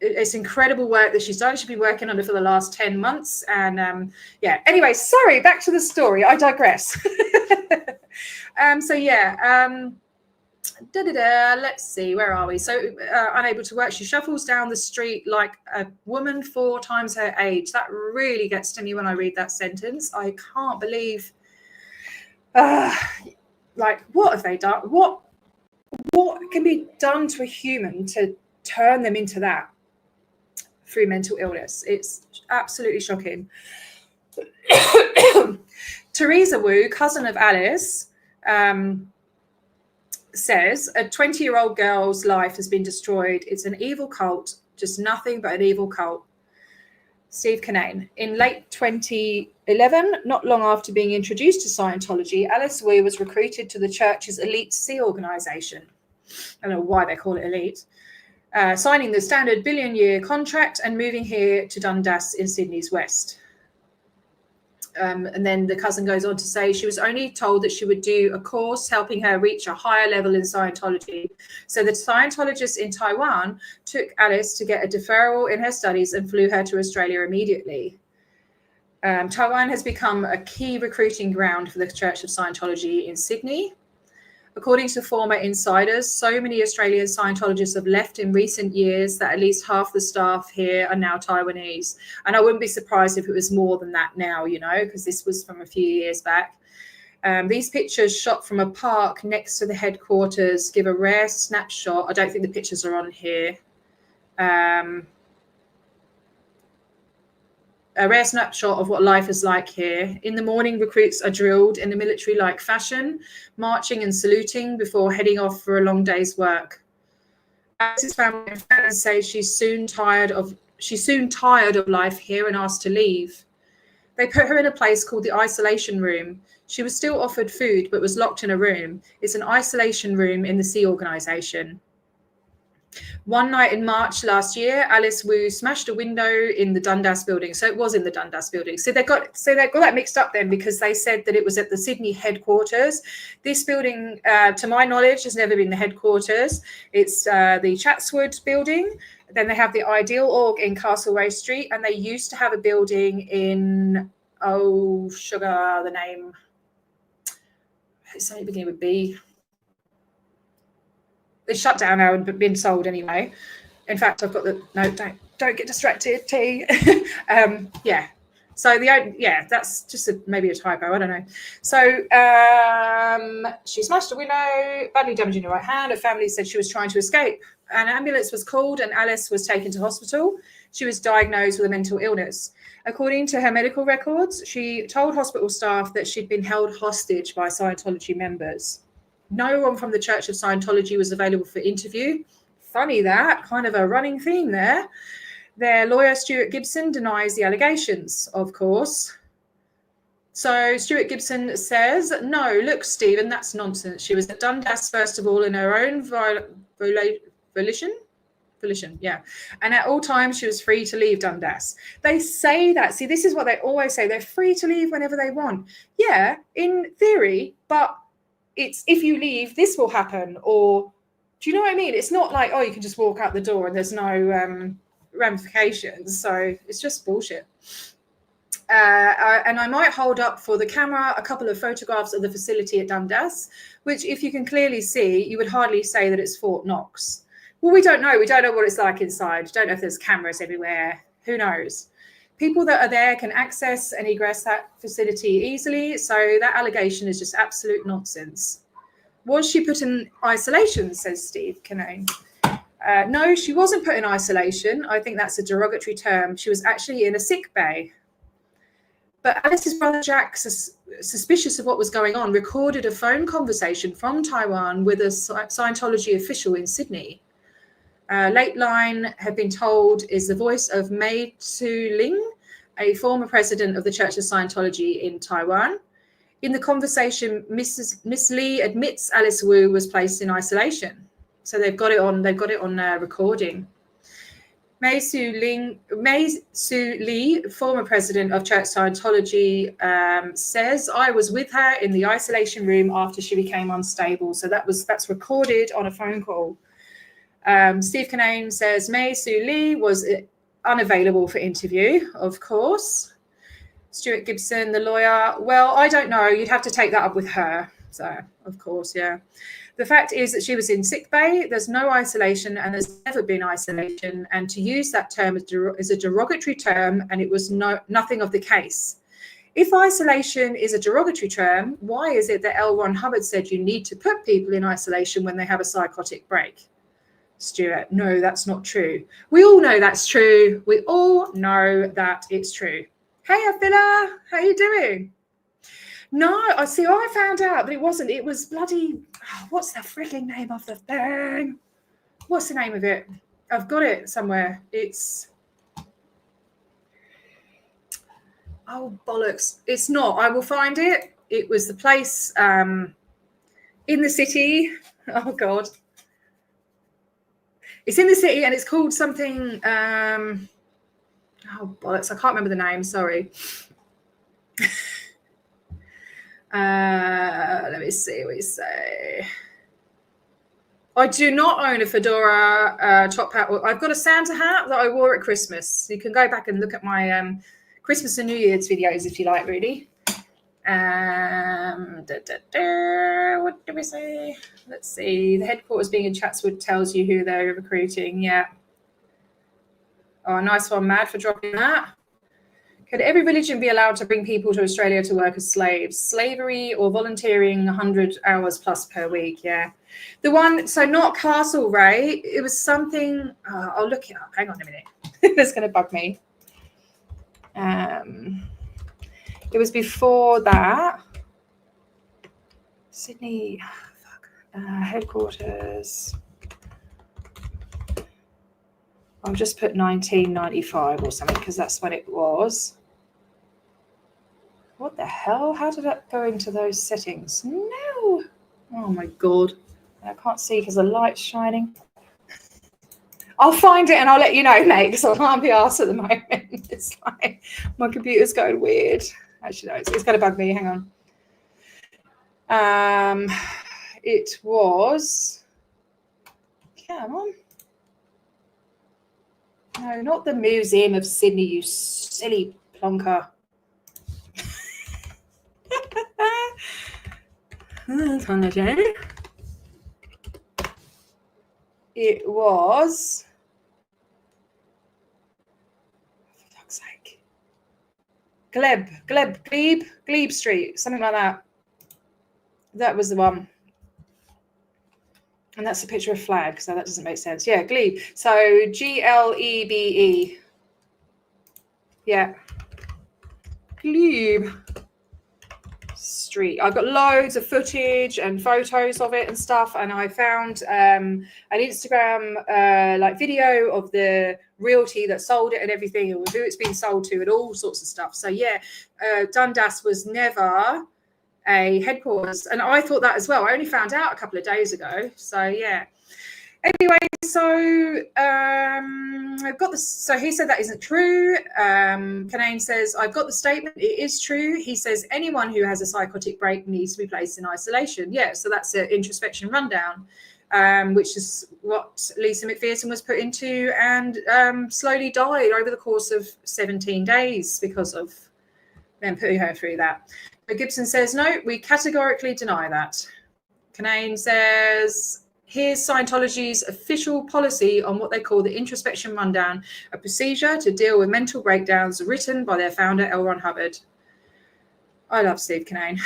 it's incredible work that she's done. She's been working on it for the last 10 months. And yeah, anyway, sorry, back to the story. I digress. So yeah, let's see, where are we? So unable to work, she shuffles down the street like a woman 4 times her age. That really gets to me when I read that sentence. I can't believe, like, what have they done? What can be done to a human to turn them into that through mental illness? It's absolutely shocking. Teresa Wu, cousin of Alice, says a 20-year-old girl's life has been destroyed. It's an evil cult, just nothing but an evil cult. Steve Kinane. In late 2011, not long after being introduced to Scientology, Alice Wu was recruited to the church's elite C organization. I don't know why they call it elite. Signing the standard billion-year contract and moving here to Dundas in Sydney's west. And then the cousin goes on to say she was only told that she would do a course helping her reach a higher level in Scientology. So the Scientologists in Taiwan took Alice to get a deferral in her studies and flew her to Australia immediately. Taiwan has become a key recruiting ground for the Church of Scientology in Sydney. According to former insiders, so many Australian Scientologists have left in recent years that at least half the staff here are now Taiwanese. And I wouldn't be surprised if it was more than that now, you know, because this was from a few years back. These pictures shot from a park next to the headquarters give a rare snapshot. I don't think the pictures are on here. A rare snapshot of what life is like here. In the morning, recruits are drilled in a military-like fashion, marching and saluting before heading off for a long day's work. Alice's family and friends say she's soon tired of life here and asked to leave. They put her in a place called the isolation room. She was still offered food, but was locked in a room. It's an isolation room in the C organization. One night in March last year, Alice Wu smashed a window in the Dundas building. So it was in the Dundas building. So they got that mixed up then, because they said that it was at the Sydney headquarters. This building, to my knowledge, has never been the headquarters. It's the Chatswood building. Then they have the Ideal Org in Castlereagh Street, and they used to have a building in the name. It's only beginning with B. It's shut down now and been sold anyway. In fact, I've got the no. Don't get distracted, T. Yeah. So that's just maybe a typo. I don't know. So she smashed a window, badly damaging her right hand. Her family said she was trying to escape. An ambulance was called and Alice was taken to hospital. She was diagnosed with a mental illness. According to her medical records, she told hospital staff that she'd been held hostage by Scientology members. No one from the Church of Scientology was available for interview. Funny that, kind of a running theme there. Their lawyer, Stuart Gibson, denies the allegations, of course. So Stuart Gibson says, no, look, Stephen, that's nonsense. She was at Dundas, first of all, in her own volition, yeah. And at all times, she was free to leave Dundas. They say that. See, this is what they always say. They're free to leave whenever they want. Yeah, in theory, but it's if you leave, this will happen. Or do you know what I mean? It's not like, oh, you can just walk out the door and there's no ramifications. So it's just bullshit. And I might hold up for the camera a couple of photographs of the facility at Dundas, which if you can clearly see, you would hardly say that it's Fort Knox. Well, we don't know. We don't know what it's like inside. Don't know if there's cameras everywhere. Who knows? People that are there can access and egress that facility easily. So that allegation is just absolute nonsense. Was she put in isolation, says Steve Kinane. No, she wasn't put in isolation. I think that's a derogatory term. She was actually in a sick bay. But Alice's brother Jack, suspicious of what was going on, recorded a phone conversation from Taiwan with a Scientology official in Sydney. Lifeline had been told is the voice of Mei Tzu Ling, a former president of the Church of Scientology in Taiwan. In the conversation, Miss Lee admits Alice Wu was placed in isolation. So they've got it on recording. Mei Tzu Lee, former president of Church Scientology, says, I was with her in the isolation room after she became unstable. So that's recorded on a phone call. Steve Kinane says Mei Tzu Lee was unavailable for interview, of course. Stuart Gibson, the lawyer, well, I don't know. You'd have to take that up with her. So, of course, yeah. The fact is that she was in sick bay. There's no isolation and there's never been isolation. And to use that term is a derogatory term, and it was nothing of the case. If isolation is a derogatory term, why is it that L. Ron Hubbard said you need to put people in isolation when they have a psychotic break? Stuart, no, that's not true. We all know that's true. We all know that it's true. Hey, Avila, how you doing? No, I see. I found out, but it wasn't. It was bloody. What's the freaking name of the thing? What's the name of it? I've got it somewhere. It's. Oh bollocks! It's not. I will find it. It was the place in the city. Oh God. It's in the city and it's called something. Oh bollocks! I can't remember the name. Sorry. Let me see what you say. I do not own a fedora top hat. I've got a Santa hat that I wore at Christmas. You can go back and look at my Christmas and New Year's videos if you like, really. What do we say? Let's see. The headquarters being in Chatswood tells you who they're recruiting. Yeah. Oh, nice one, Mad, for dropping that. Could every religion be allowed to bring people to Australia to work as slaves? Slavery or volunteering 100 hours plus per week, yeah. The one, so not Castlereagh, it was something, I'll look it up. Hang on a minute. It's going to bug me. It was before that. Sydney, headquarters. I'll just put 1995 or something because that's when it was. What the hell? How did that go into those settings? No. Oh my God. I can't see because the light's shining. I'll find it and I'll let you know, mate, because I can't be arsed at the moment. It's like my computer's going weird. Actually, no, it's going to bug me. Hang on. It was. Come on. No, not the Museum of Sydney, you silly plonker. It was, for fuck's sake, Glebe Street, something like that. That was the one. And that's a picture of flag, so that doesn't make sense. Yeah, Glebe. So Glebe. Yeah. Glebe Street. I've got loads of footage and photos of it and stuff, and I found an Instagram like video of the realty that sold it and everything, and who it's been sold to and all sorts of stuff. So yeah, Dundas was never a headquarters, and I thought that as well. I only found out a couple of days ago. So yeah. Anyway, so I've got this. So he said that isn't true. Kinane says, I've got the statement. It is true. He says anyone who has a psychotic break needs to be placed in isolation. Yeah, so that's an introspection rundown, which is what Lisa McPherson was put into and slowly died over the course of 17 days because of them putting her through that. But Gibson says, no, we categorically deny that. Kinane says, here's Scientology's official policy on what they call the introspection rundown, a procedure to deal with mental breakdowns written by their founder, L. Ron Hubbard. I love Steve Kinane.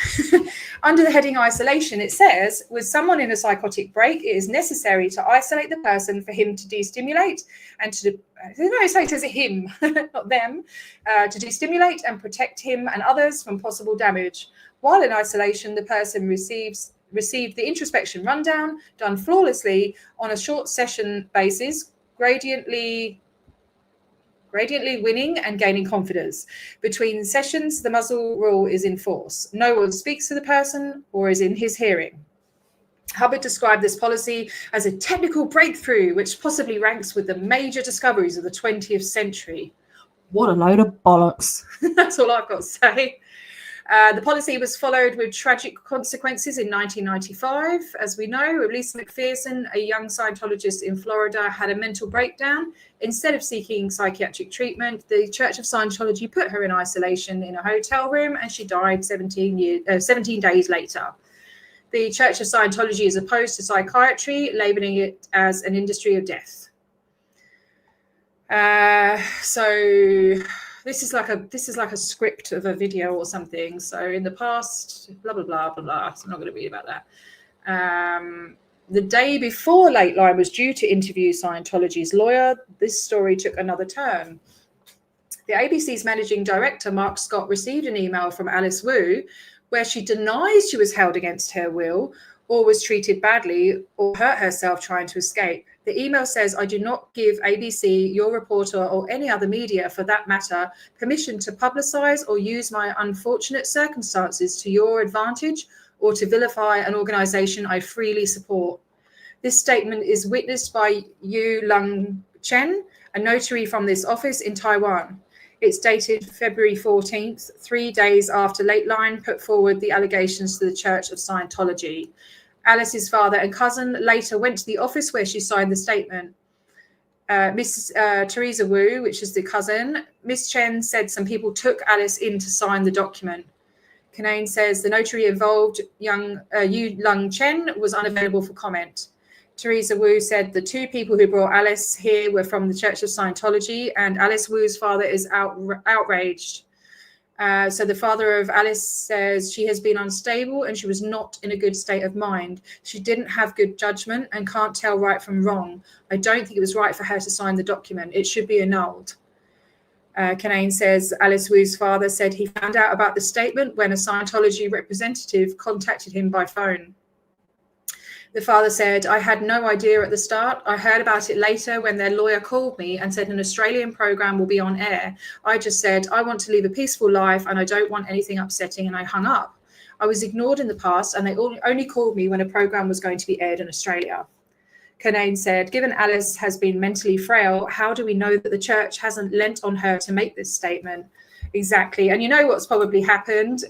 Under the heading isolation, it says, with someone in a psychotic break, it is necessary to isolate the person for him to destimulate and to, it says him, not them, to destimulate and protect him and others from possible damage. While in isolation, the person received the introspection rundown, done flawlessly on a short session basis, gradiently winning and gaining confidence. Between sessions, the muzzle rule is in force. No one speaks to the person or is in his hearing. Hubbard described this policy as a technical breakthrough, which possibly ranks with the major discoveries of the 20th century. What a load of bollocks. That's all I've got to say. The policy was followed with tragic consequences in 1995. As we know, Lisa McPherson, a young Scientologist in Florida, had a mental breakdown. Instead of seeking psychiatric treatment, the Church of Scientology put her in isolation in a hotel room, and she died 17 days later. The Church of Scientology is opposed to psychiatry, labeling it as an industry of death. So this is like a script of a video or something. So in the past, blah blah blah blah blah. So I'm not going to read about that. The day before Lifeline was due to interview Scientology's lawyer, this story took another turn. The ABC's managing director, Mark Scott, received an email from Alice Wu where she denies she was held against her will or was treated badly or hurt herself trying to escape. The email says, I do not give ABC, your reporter, or any other media, for that matter, permission to publicise or use my unfortunate circumstances to your advantage or to vilify an organisation I freely support. This statement is witnessed by Yu Lung Chen, a notary from this office in Taiwan. It's dated February 14th, 3 days after Lifeline put forward the allegations to the Church of Scientology. Alice's father and cousin later went to the office where she signed the statement. Miss Teresa Wu, which is the cousin, Miss Chen said some people took Alice in to sign the document. Kanane says the notary involved, Yu Lung Chen, was unavailable for comment. Teresa Wu said the two people who brought Alice here were from the Church of Scientology, and Alice Wu's father is outraged. So the father of Alice says she has been unstable and she was not in a good state of mind. She didn't have good judgment and can't tell right from wrong. I don't think it was right for her to sign the document. It should be annulled. Kanane says Alice Wu's father said he found out about the statement when a Scientology representative contacted him by phone. The father said, I had no idea at the start. I heard about it later when their lawyer called me and said an Australian program will be on air. I just said, I want to live a peaceful life and I don't want anything upsetting, and I hung up. I was ignored in the past and they only called me when a program was going to be aired in Australia. Kanane said, given Alice has been mentally frail, how do we know that the church hasn't lent on her to make this statement? Exactly. And you know what's probably happened?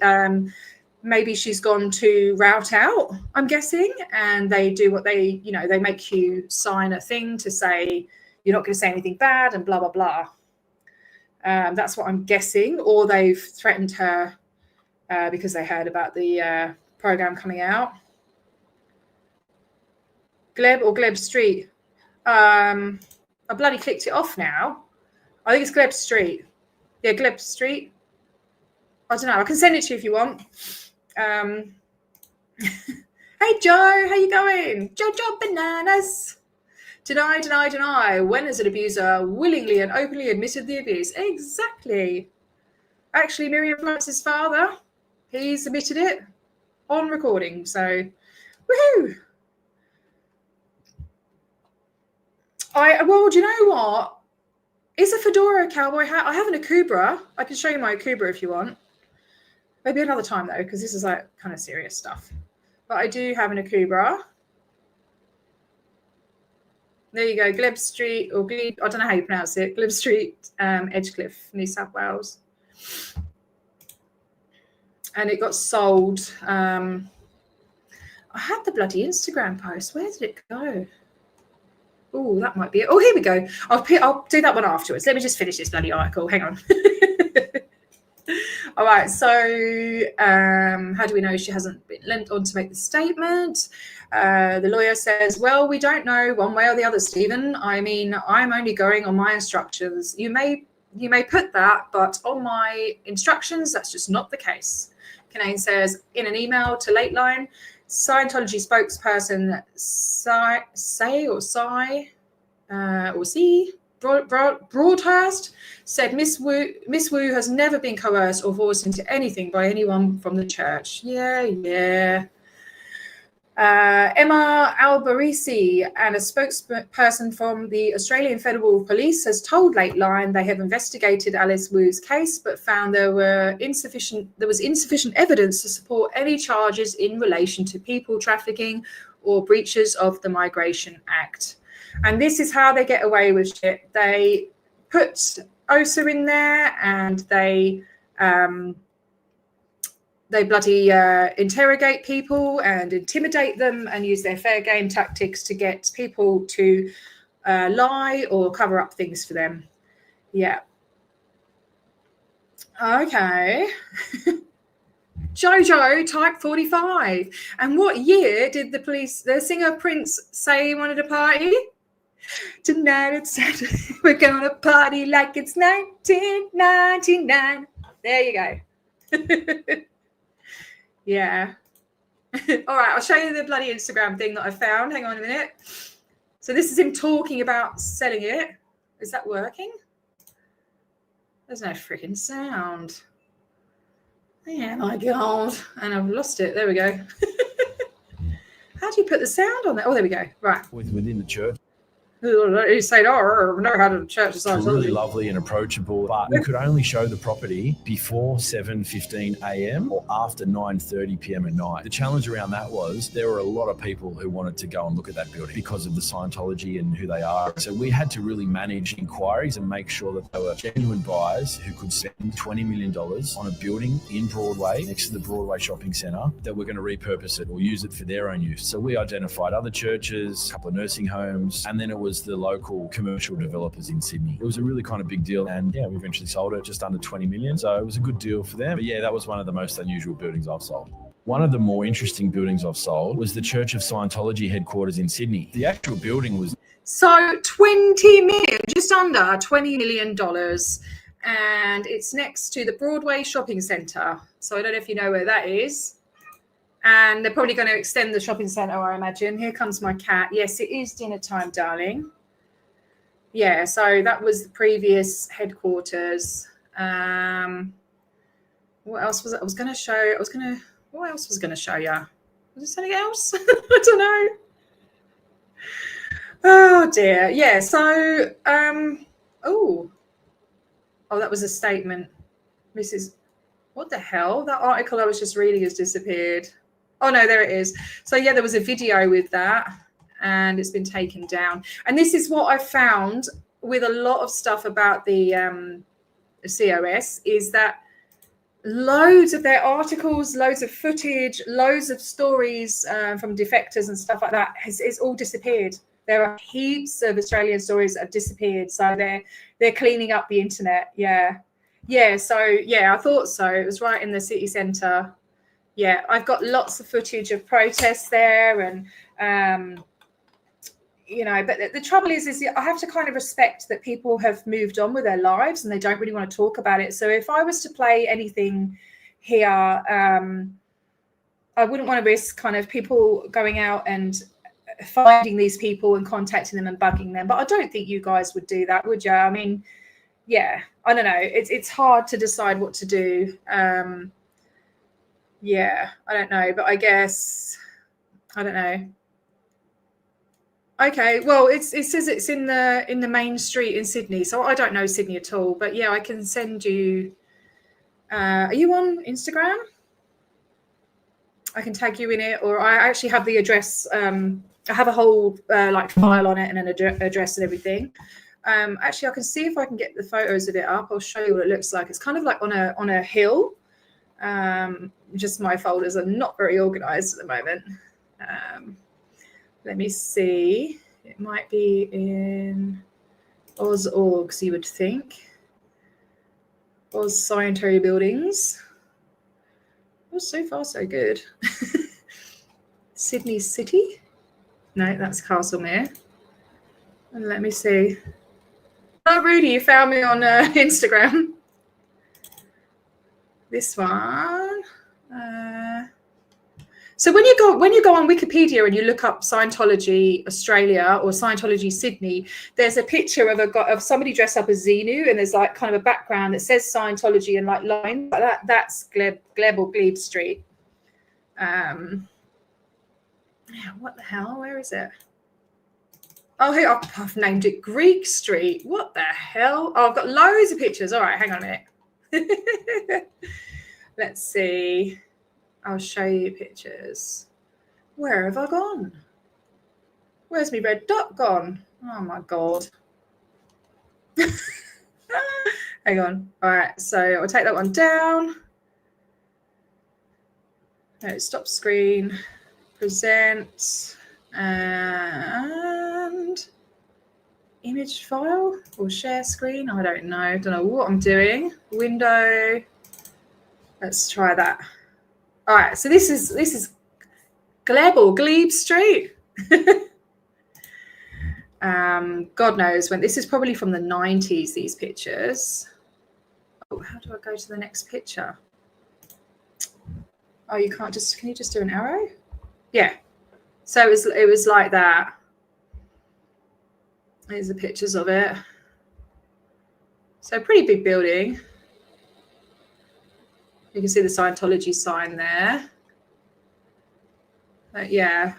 Maybe she's gone to route out, I'm guessing, and they do what they make you sign a thing to say you're not going to say anything bad and blah, blah, blah. That's what I'm guessing. Or they've threatened her because they heard about the program coming out. Gleb or Gleb Street? I bloody clicked it off now. I think it's Gleb Street. Yeah, Gleb Street. I don't know. I can send it to you if you want. Hey Joe, how you going? Jojo Bananas. Deny. When has an abuser willingly and openly admitted the abuse? Exactly. Actually, Miriam France's father, he's admitted it on recording. So, woohoo! Well, do you know what? Is a fedora a cowboy hat? I have an Akubra. I can show you my Akubra if you want. Maybe another time though, because this is like kind of serious stuff. But I do have an Akubra. There you go, Gleb Street, or Glebe, I don't know how you pronounce it. Gleb Street, Edgecliff, New South Wales. And it got sold. I had the bloody Instagram post. Where did it go? Oh, that might be it. Oh, here we go. I'll do that one afterwards. Let me just finish this bloody article. Hang on. All right, so how do we know she hasn't been lent on to make the statement? The lawyer says, well, we don't know one way or the other, Stephen. I mean, I'm only going on my instructions. You may put that, but on my instructions, that's just not the case. Kinane says, in an email to Lifeline, Scientology spokesperson Broadhurst said Miss Wu has never been coerced or forced into anything by anyone from the church. Yeah. Emma Albarisi, and a spokesperson from the Australian Federal Police, has told Lifeline they have investigated Alice Wu's case, but found there was insufficient evidence to support any charges in relation to people trafficking or breaches of the Migration Act. And this is how they get away with shit. They put OSA in there, and they bloody interrogate people and intimidate them and use their fair game tactics to get people to lie or cover up things for them. Yeah. Okay. Jojo type 45. And what year did the singer Prince say he wanted a party? Tonight it's Saturday. We're gonna party like it's 1999. There you go. Yeah. All right, I'll show you the bloody Instagram thing that I found. Hang on a minute. So this is him talking about selling it. Is that working? There's no freaking sound. Yeah, my God. And I've lost it. There we go. How do you put the sound on there? Oh, there we go. Right. Within the church. He said, oh, no, how to church is really lovely and approachable, but we could only show the property before 7:15 a.m. or after 9:30 p.m. at night. The challenge around that was there were a lot of people who wanted to go and look at that building because of the Scientology and who they are. So we had to really manage inquiries and make sure that they were genuine buyers who could spend $20 million on a building in Broadway next to the Broadway shopping centre that were going to repurpose it or use it for their own use. So we identified other churches, a couple of nursing homes, and then it was the local commercial developers in Sydney. It was a really kind of big deal, and yeah, we eventually sold it just under 20 million. So it was a good deal for them. But yeah, that was one of the most unusual buildings I've sold. One of the more interesting buildings I've sold was the Church of Scientology headquarters in Sydney. The actual building was... So 20 million, just under $20 million. And it's next to the Broadway shopping centre. So I don't know if you know where that is. And they're probably going to extend the shopping centre, I imagine. Here comes my cat. Yes, it is dinner time, darling. Yeah, so that was the previous headquarters. What else was it? What else was I going to show you? Was there something else? I don't know. Oh, dear. Yeah, so, oh, that was a statement. What the hell? That article I was just reading has disappeared. Oh, no, there it is. So, yeah, there was a video with that, and it's been taken down. And this is what I found with a lot of stuff about the COS, is that loads of their articles, loads of footage, loads of stories from defectors and stuff like that it's all disappeared. There are heaps of Australian stories that have disappeared. So they're cleaning up the internet. Yeah. So, yeah, I thought so. It was right in the city centre. Yeah, I've got lots of footage of protests there, and but the trouble is I have to kind of respect that people have moved on with their lives and they don't really want to talk about it. So if I was to play anything here, I wouldn't want to risk kind of people going out and finding these people and contacting them and bugging them. But I don't think you guys would do that, would you? I mean, yeah, I don't know. It's hard to decide what to do. Yeah, I don't know, but I guess, I don't know. Okay, well, it says it's in the main street in Sydney, so I don't know Sydney at all. But yeah, I can send you. Are you on Instagram? I can tag you in it, or I actually have the address. I have a whole like file on it and an address and everything. Actually, I can see if I can get the photos of it up. I'll show you what it looks like. It's kind of like on a hill. Just my folders are not very organized at the moment. Let me see. It might be in Oz.org, you would think. Oz Scientology Buildings. Oh, so far so good. Sydney City. No, that's Castlemere. And let me see. Oh, Rudy, you found me on Instagram. This one. So when you go on Wikipedia and you look up Scientology Australia or Scientology Sydney, there's a picture of somebody dressed up as Xenu, and there's like kind of a background that says Scientology and like lines like that. That's Gleb or Glebe Street. Yeah, what the hell? Where is it? Oh, here, I've named it Greek Street. What the hell? Oh, I've got loads of pictures. All right, hang on a minute. Let's see. I'll show you pictures. Where have I gone? Where's my red dot gone? Oh, my God. Hang on. All right, so I'll take that one down. No, stop screen. Present. And image file or share screen. I don't know what I'm doing. Window. Let's try that. All right, so this is Gleb or Glebe Street. God knows when. This is probably from the 90s, these pictures. Oh, how do I go to the next picture? Oh, you can't just, can you just do an arrow? Yeah. So it was like that. Here's the pictures of it. So pretty big building. You can see the Scientology sign there. But yeah,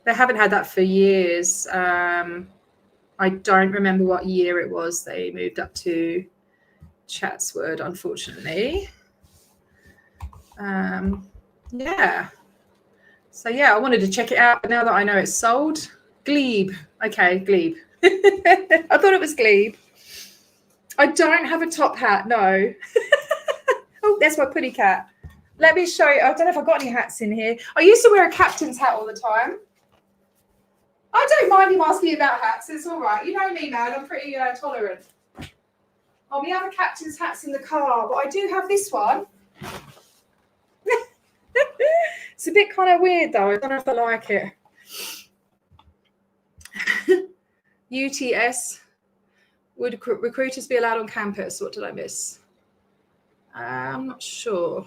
they haven't had that for years. I don't remember what year it was they moved up to Chatswood, unfortunately. Yeah. So yeah, I wanted to check it out, but now that I know it's sold. Glebe. Okay, Glebe. I thought it was Glebe. I don't have a top hat, no. Oh, there's my putty cat. Let me show you. I don't know if I've got any hats in here. I used to wear a captain's hat all the time. I don't mind him asking me about hats. It's all right. You know me, man. I'm pretty tolerant. Oh, we have a captain's hats in the car, but I do have this one. It's a bit kind of weird, though. I don't know if I like it. UTS. Would recruiters be allowed on campus? What did I miss? I'm not sure.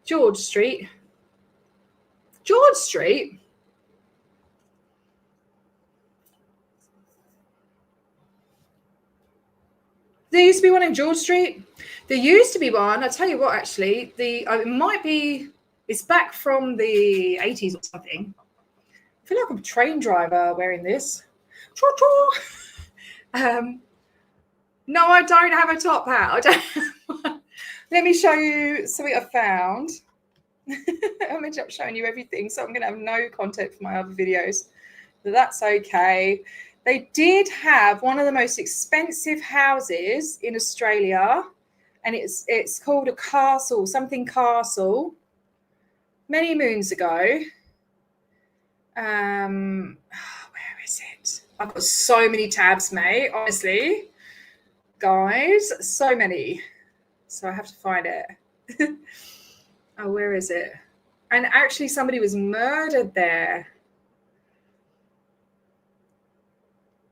George Street. George Street? There used to be one in George Street. There used to be one. I'll tell you what, actually. It might be, it's back from the 80s or something. I feel like I'm a train driver wearing this. No, I don't have a top hat. I don't. Let me show you something I found. I'm ended up showing you everything, so I'm going to have no content for my other videos. But that's okay. They did have one of the most expensive houses in Australia, and it's called a castle, something castle, many moons ago. Where is it? I've got so many tabs, mate, honestly. Guys, so many. So I have to find it. Oh, where is it? And actually somebody was murdered there.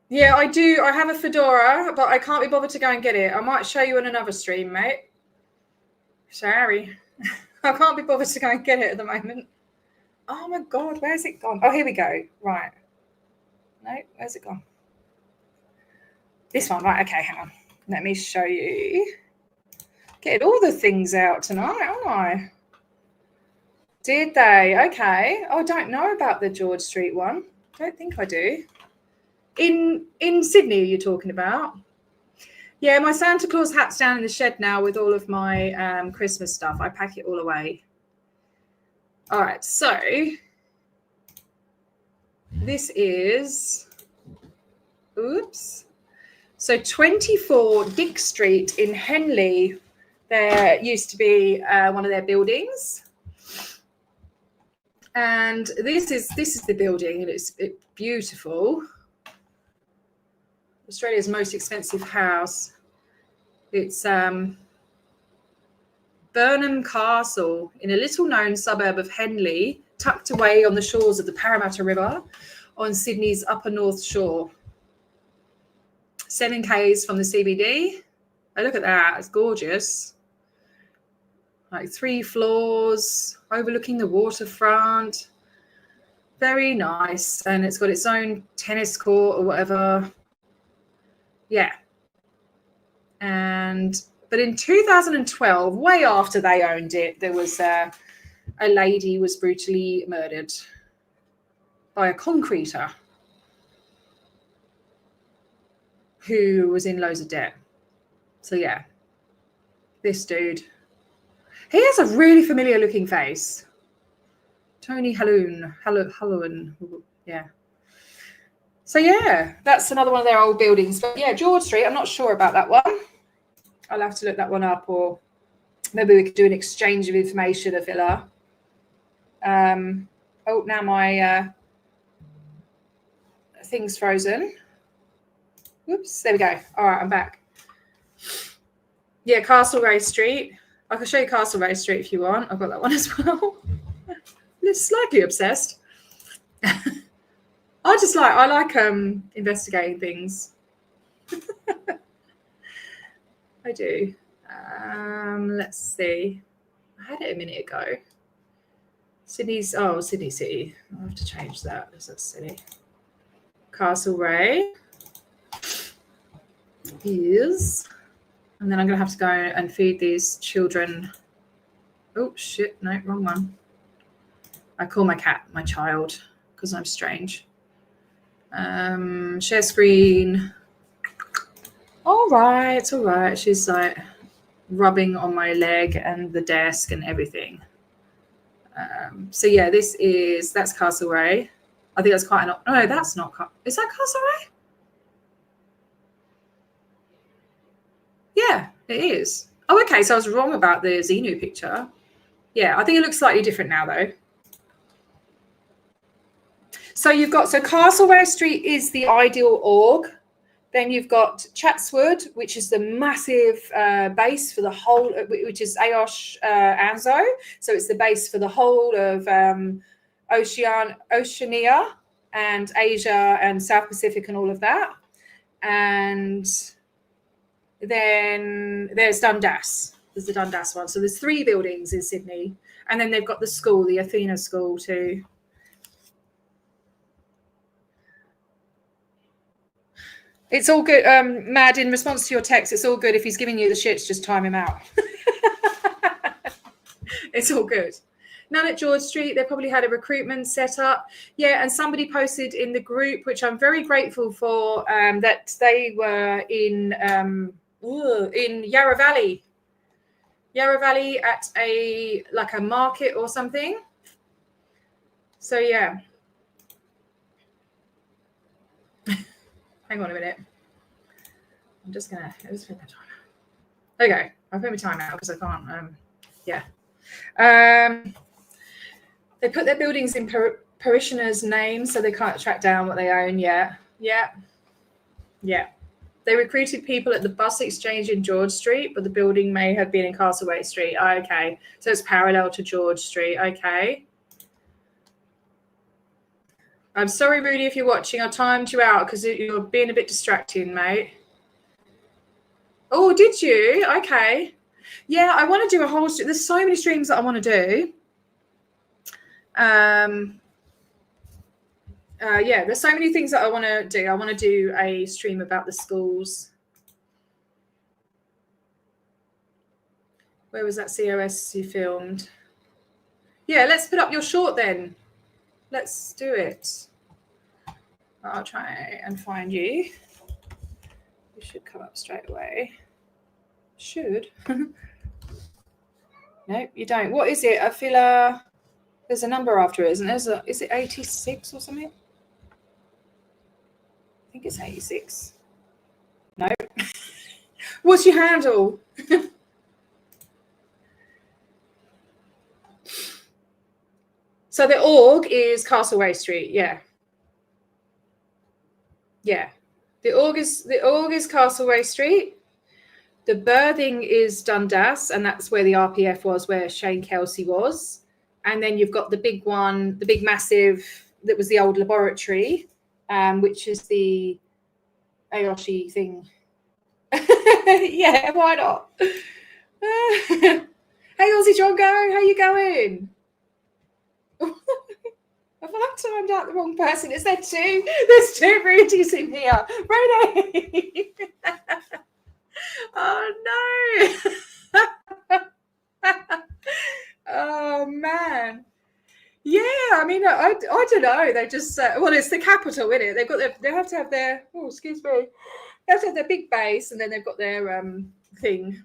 Yeah, I do. I have a fedora, but I can't be bothered to go and get it. I might show you on another stream, mate. Sorry. I can't be bothered to go and get it at the moment. Oh my God, where's it gone? Oh, here we go. Right. No, where's it gone? This one, right. Okay, hang on. Let me show you. Get all the things out tonight, aren't I? Did they? Okay. Oh, I don't know about the George Street one. Don't think I do. In Sydney, you're talking about? Yeah, my Santa Claus hat's down in the shed now with all of my Christmas stuff. I pack it all away. All right, so this is, oops. So 24 Dick Street in Henley, there used to be one of their buildings. And this is the building, and it's beautiful. Australia's most expensive house. It's Burnham Castle in a little-known suburb of Henley, tucked away on the shores of the Parramatta River on Sydney's upper north shore. 7 k's from the CBD. Oh, look at that. It's gorgeous. like 3 floors overlooking the waterfront. Very nice. And it's got its own tennis court or whatever. Yeah. But in 2012, way after they owned it, there was a lady was brutally murdered by a concreter who was in loads of debt. So yeah, this dude, he has a really familiar looking face. Tony Halloran, yeah. So yeah, that's another one of their old buildings. But yeah, George Street, I'm not sure about that one. I'll have to look that one up, or maybe we could do an exchange of information, a filler. Oh, now my thing's frozen. Whoops, there we go. All right, I'm back. Yeah, Castlereagh Street. I can show you Castlereagh Street if you want. I've got that one as well. It's slightly obsessed. I like investigating things. I do. Let's see. I had it a minute ago. Sydney City. I'll have to change that because that's silly. Castlereagh is, and then I'm going to have to go and feed these children. Oh, shit. No, wrong one. I call my cat my child because I'm strange. Share screen. All right. She's like rubbing on my leg and the desk and everything. So yeah, that's Castlereagh. I think that's quite an. No, that's not. Is that Castlereagh? Yeah, it is. Oh, okay. So I was wrong about the Xenu picture. Yeah, I think it looks slightly different now, though. So you've got, Castlereagh Street is the ideal org. Then you've got Chatswood, which is the massive base for the whole, which is AOSH Anzo. So it's the base for the whole of Oceania and Asia and South Pacific and all of that. And then there's Dundas. There's the Dundas one. So there's 3 buildings in Sydney. And then they've got the school, the Athena School too. It's all good. Mad, in response to your text, it's all good. If he's giving you the shits, just time him out. It's all good. None at George Street. They probably had a recruitment set up. Yeah, and somebody posted in the group, which I'm very grateful for, that they were in Yarra Valley. Yarra Valley at a market or something. So yeah. Hang on a minute. I'm just gonna put my time out. Okay, I'll put my time out because I can't. They put their buildings in parishioners' names, so they can't track down what they own yet. Yeah. They recruited people at the bus exchange in George Street, but the building may have been in Castlereagh Street. Oh, okay, so it's parallel to George Street. Okay. I'm sorry, Rudy, if you're watching. I timed you out because you're being a bit distracting, mate. Oh, did you? Okay. Yeah, I want to do a whole stream. There's so many streams that I want to do. Yeah, there's so many things that I want to do. I want to do a stream about the schools. Where was that COS you filmed? Yeah, let's put up your short then. Let's do it. I'll try and find you. You should come up straight away. Should. Nope, you don't. What is it? I feel there's a number after it, isn't there? Is it 86 or something? I think it's 86. No. What's your handle? So the org is Castlereagh Street, yeah. Yeah. The org is Castlereagh Street. The birthing is Dundas, and that's where the RPF was, where Shane KELSEY was. And then you've got the big one, the big massive, that was the old laboratory, which is the AOSH thing. Yeah, why not? Hey, Aussie Drongo, how you going? Have I timed out the wrong person? Is there two? There's two Rudies in here. Rudy! Oh, no. Oh, man. Yeah, I mean, I don't know. They just, well, it's the capital, isn't it? They've got they have to have their, oh, excuse me. They have to have their big base, and then they've got their thing.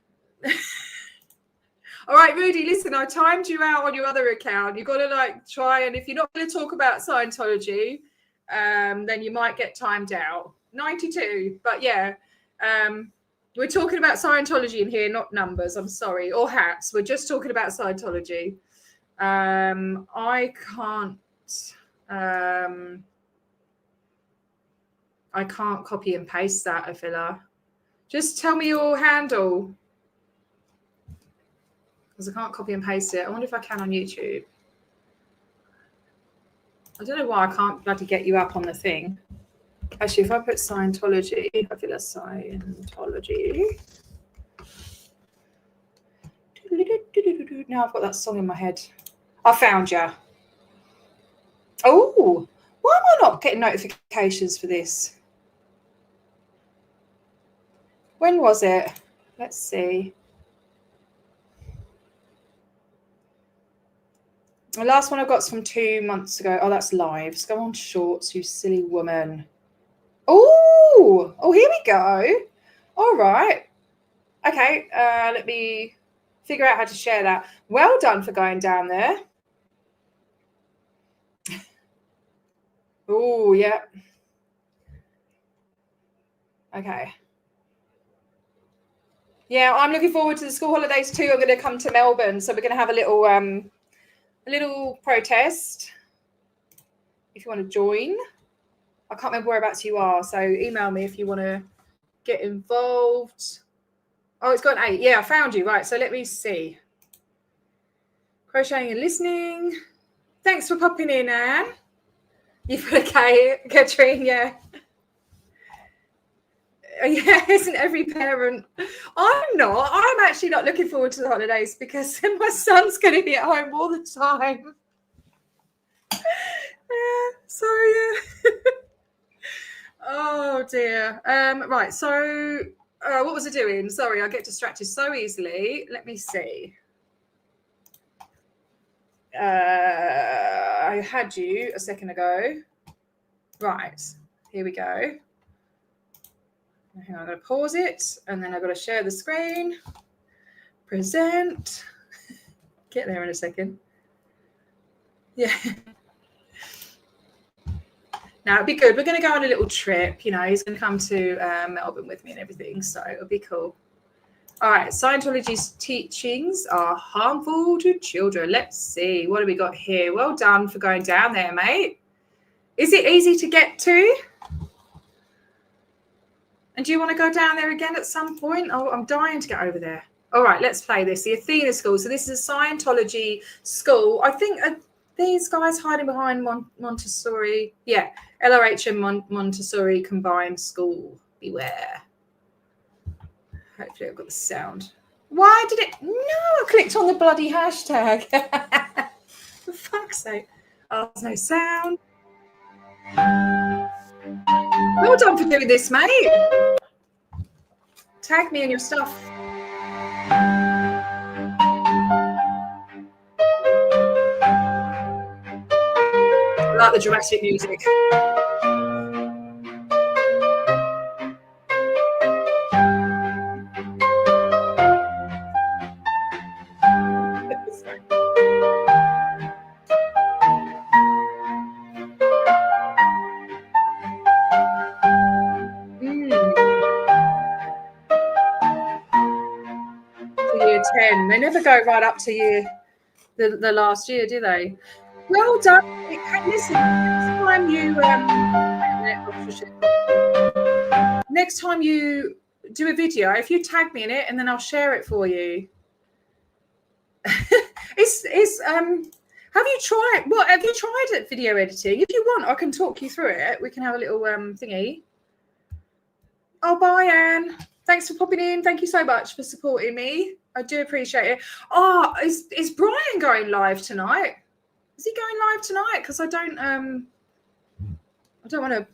All right, Rudy, listen, I timed you out on your other account. You've got to like try, and if you're not going to talk about Scientology, then you might get timed out. 92, but yeah, we're talking about Scientology in here, not numbers. I'm sorry, or hats. We're just talking about Scientology. I can't copy and paste that, Afila. Just tell me your handle. Because I can't copy and paste it. I wonder if I can on YouTube. I don't know why I can't bloody get you up on the thing. Actually, if I put Scientology, I feel like Scientology. Now I've got that song in my head. I found you. Oh, why am I not getting notifications for this? When was it? Let's see. The last one I got is from 2 months ago. Oh, that's lives. Go on shorts, you silly woman. Oh, here we go. All right. Okay, let me figure out how to share that. Well done for going down there. Oh, yeah. Okay. Yeah, I'm looking forward to the school holidays too. I'm going to come to Melbourne, so we're going to have a little protest. If you want to join, I can't remember whereabouts you are, so email me if you want to get involved. Oh, it's got an 8. Yeah, I found you. Right, so let me see. Crocheting and listening. Thanks for popping in, Anne. You've got a K, Katrine, yeah. Yeah, isn't every parent? I'm not. I'm actually not looking forward to the holidays because my son's going to be at home all the time. Yeah, so yeah. Oh dear. Right, so what was I doing? Sorry, I get distracted so easily. Let me see. I had you a second ago. Right, here we go. Hang on, I'm going to pause it, and then I've got to share the screen. Present. Get there in a second. Yeah. Now, it'd be good. We're going to go on a little trip. You know, he's going to come to Melbourne with me and everything, so it'll be cool. All right, Scientology's teachings are harmful to children. Let's see. What have we got here? Well done for going down there, mate. Is it easy to get to? And do you want to go down there again at some point? Oh, I'm dying to get over there. All right, let's play this. The Athena School. So this is a Scientology school. I think these guys hiding behind Montessori. Yeah, LRH and Montessori combined school. Beware. Hopefully I've got the sound. Why did it? No, I clicked on the bloody hashtag. For fuck's sake. Oh, there's no sound. Well done for doing this, mate. Tag me in your stuff. I like the dramatic music. Year 10. They never go right up to the last year, do they? Well done. Hey, listen, next time you do a video, if you tag me in it, and then I'll share it for you. Have you tried at video editing? If you want, I can talk you through it. We can have a little thingy. Oh, bye, Anne. Thanks for popping in. Thank you so much for supporting me. I do appreciate it. Oh, is Brian going live tonight? Is he going live tonight? Because I don't want to.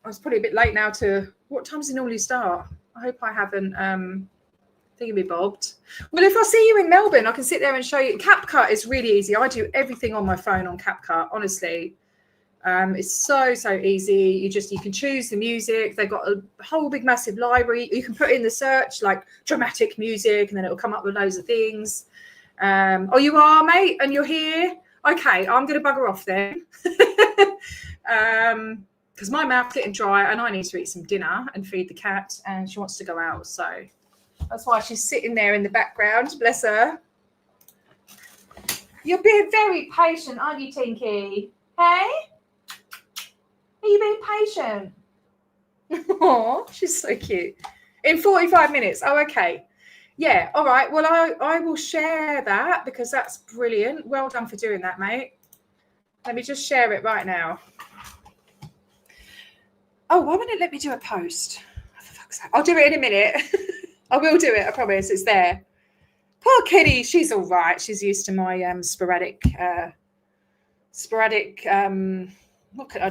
I was probably a bit late now. To what time does he normally start? I hope I haven't thingy bobbed. Well, if I see you in Melbourne, I can sit there and show you. CapCut is really easy. I do everything on my phone on CapCut. Honestly, it's so easy. You can choose the music. They've got a whole big massive library. You can put in the search like dramatic music, and then it will come up with loads of things. Oh, you are, mate, and you're here. Okay, I'm going to bugger off then. Because my mouth's getting dry and I need to eat some dinner and feed the cat, and she wants to go out. So that's why she's sitting there in the background. Bless her. You're being very patient, aren't you, Tinky? Hey? Are you being patient? Oh, she's so cute. In 45 minutes. Oh, okay. Yeah, all right. Well, I will share that because that's brilliant. Well done for doing that, mate. Let me just share it right now. Oh, why won't it let me do a post? Oh, for fuck's sake. I'll do it in a minute. I will do it, I promise. It's there. Poor kitty, she's all right. She's used to my sporadic, I don't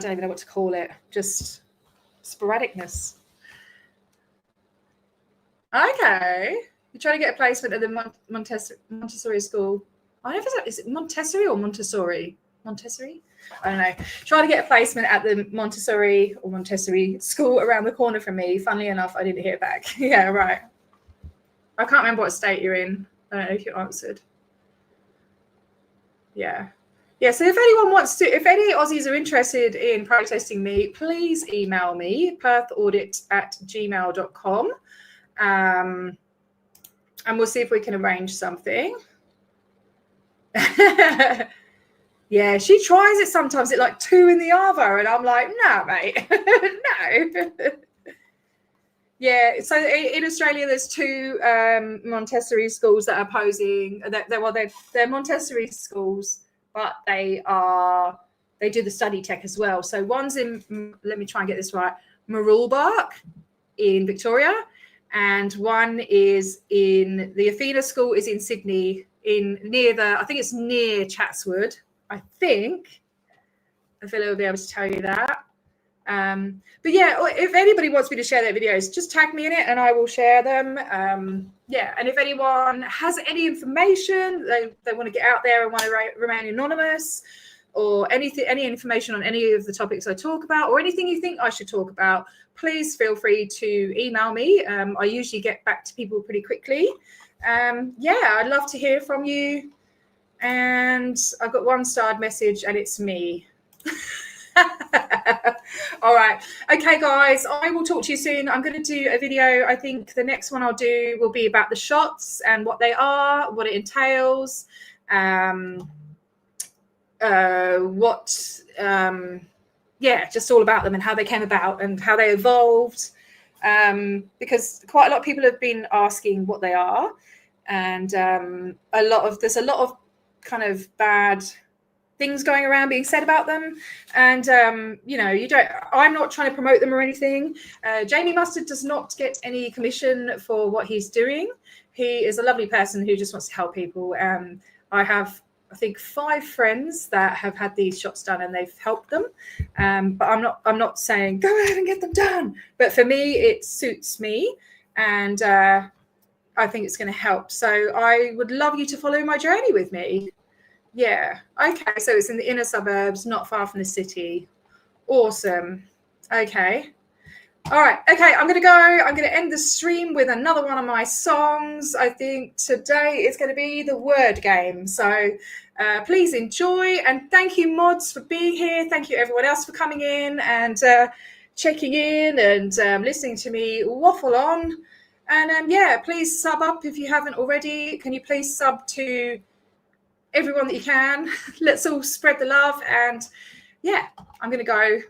even know what to call it. Just sporadicness. Okay. You're trying to get a placement at the Montessori school. I never know, is it Montessori or Montessori? Montessori? I don't know. Trying to get a placement at the Montessori school around the corner from me. Funnily enough, I didn't hear back. Yeah, right. I can't remember what state you're in. I don't know if you answered. Yeah. Yeah, so if anyone wants to, if any Aussies are interested in protesting me, please email me, perthaudit@gmail.com. And we'll see if we can arrange something. Yeah, she tries it sometimes at like 2 in the arvo, and I'm like, no, mate, no. Yeah, so in Australia, there's 2 Montessori schools that are opposing. They're Montessori schools, but they do the study tech as well. So one's in, let me try and get this right, Mooroolbark in Victoria, and one is in the Athena school is in Sydney, I think it's near Chatswood. I think Phil will be able to tell you that. But yeah, if anybody wants me to share their videos, just tag me in it and I will share them. Yeah, and if anyone has any information, they want to get out there and want to remain anonymous, or any information on any of the topics I talk about, or anything you think I should talk about, please feel free to email me. I usually get back to people pretty quickly. Yeah, I'd love to hear from you. And I've got one starred message, and it's me. All right. Okay, guys, I will talk to you soon. I'm going to do a video. I think the next one I'll do will be about the shots and what they are, what it entails, just all about them and how they came about and how they evolved. Because quite a lot of people have been asking what they are, and there's a lot of kind of bad things going around being said about them, and I'm not trying to promote them or anything. Jamie Mustard does not get any commission for what he's doing. He is a lovely person who just wants to help people. I have, I think, 5 friends that have had these shots done and they've helped them, but I'm not saying go ahead and get them done, but for me it suits me, and I think it's going to help. So I would love you to follow my journey with me. Yeah. Okay. So it's in the inner suburbs, not far from the city. Awesome. Okay. All right. Okay. I'm going to go. I'm going to end the stream with another one of my songs. I think today is going to be the word game. So please enjoy. And thank you, mods, for being here. Thank you, everyone else, for coming in and checking in and listening to me waffle on. And yeah, please sub up if you haven't already. Can you please sub to everyone that you can? Let's all spread the love. And yeah, I'm going to go.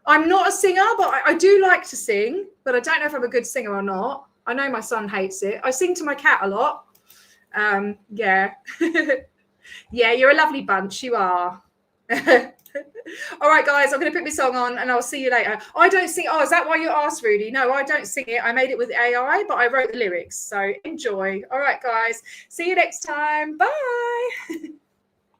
I'm not a singer, but I do like to sing, but I don't know if I'm a good singer or not. I know my son hates it. I sing to my cat a lot. Yeah. Yeah, you're a lovely bunch. You are. All right, guys, I'm going to put my song on and I'll see you later. I don't sing. Oh, is that why you asked, Rudy? No, I don't sing it. I made it with AI, but I wrote the lyrics. So enjoy. All right, guys. See you next time. Bye.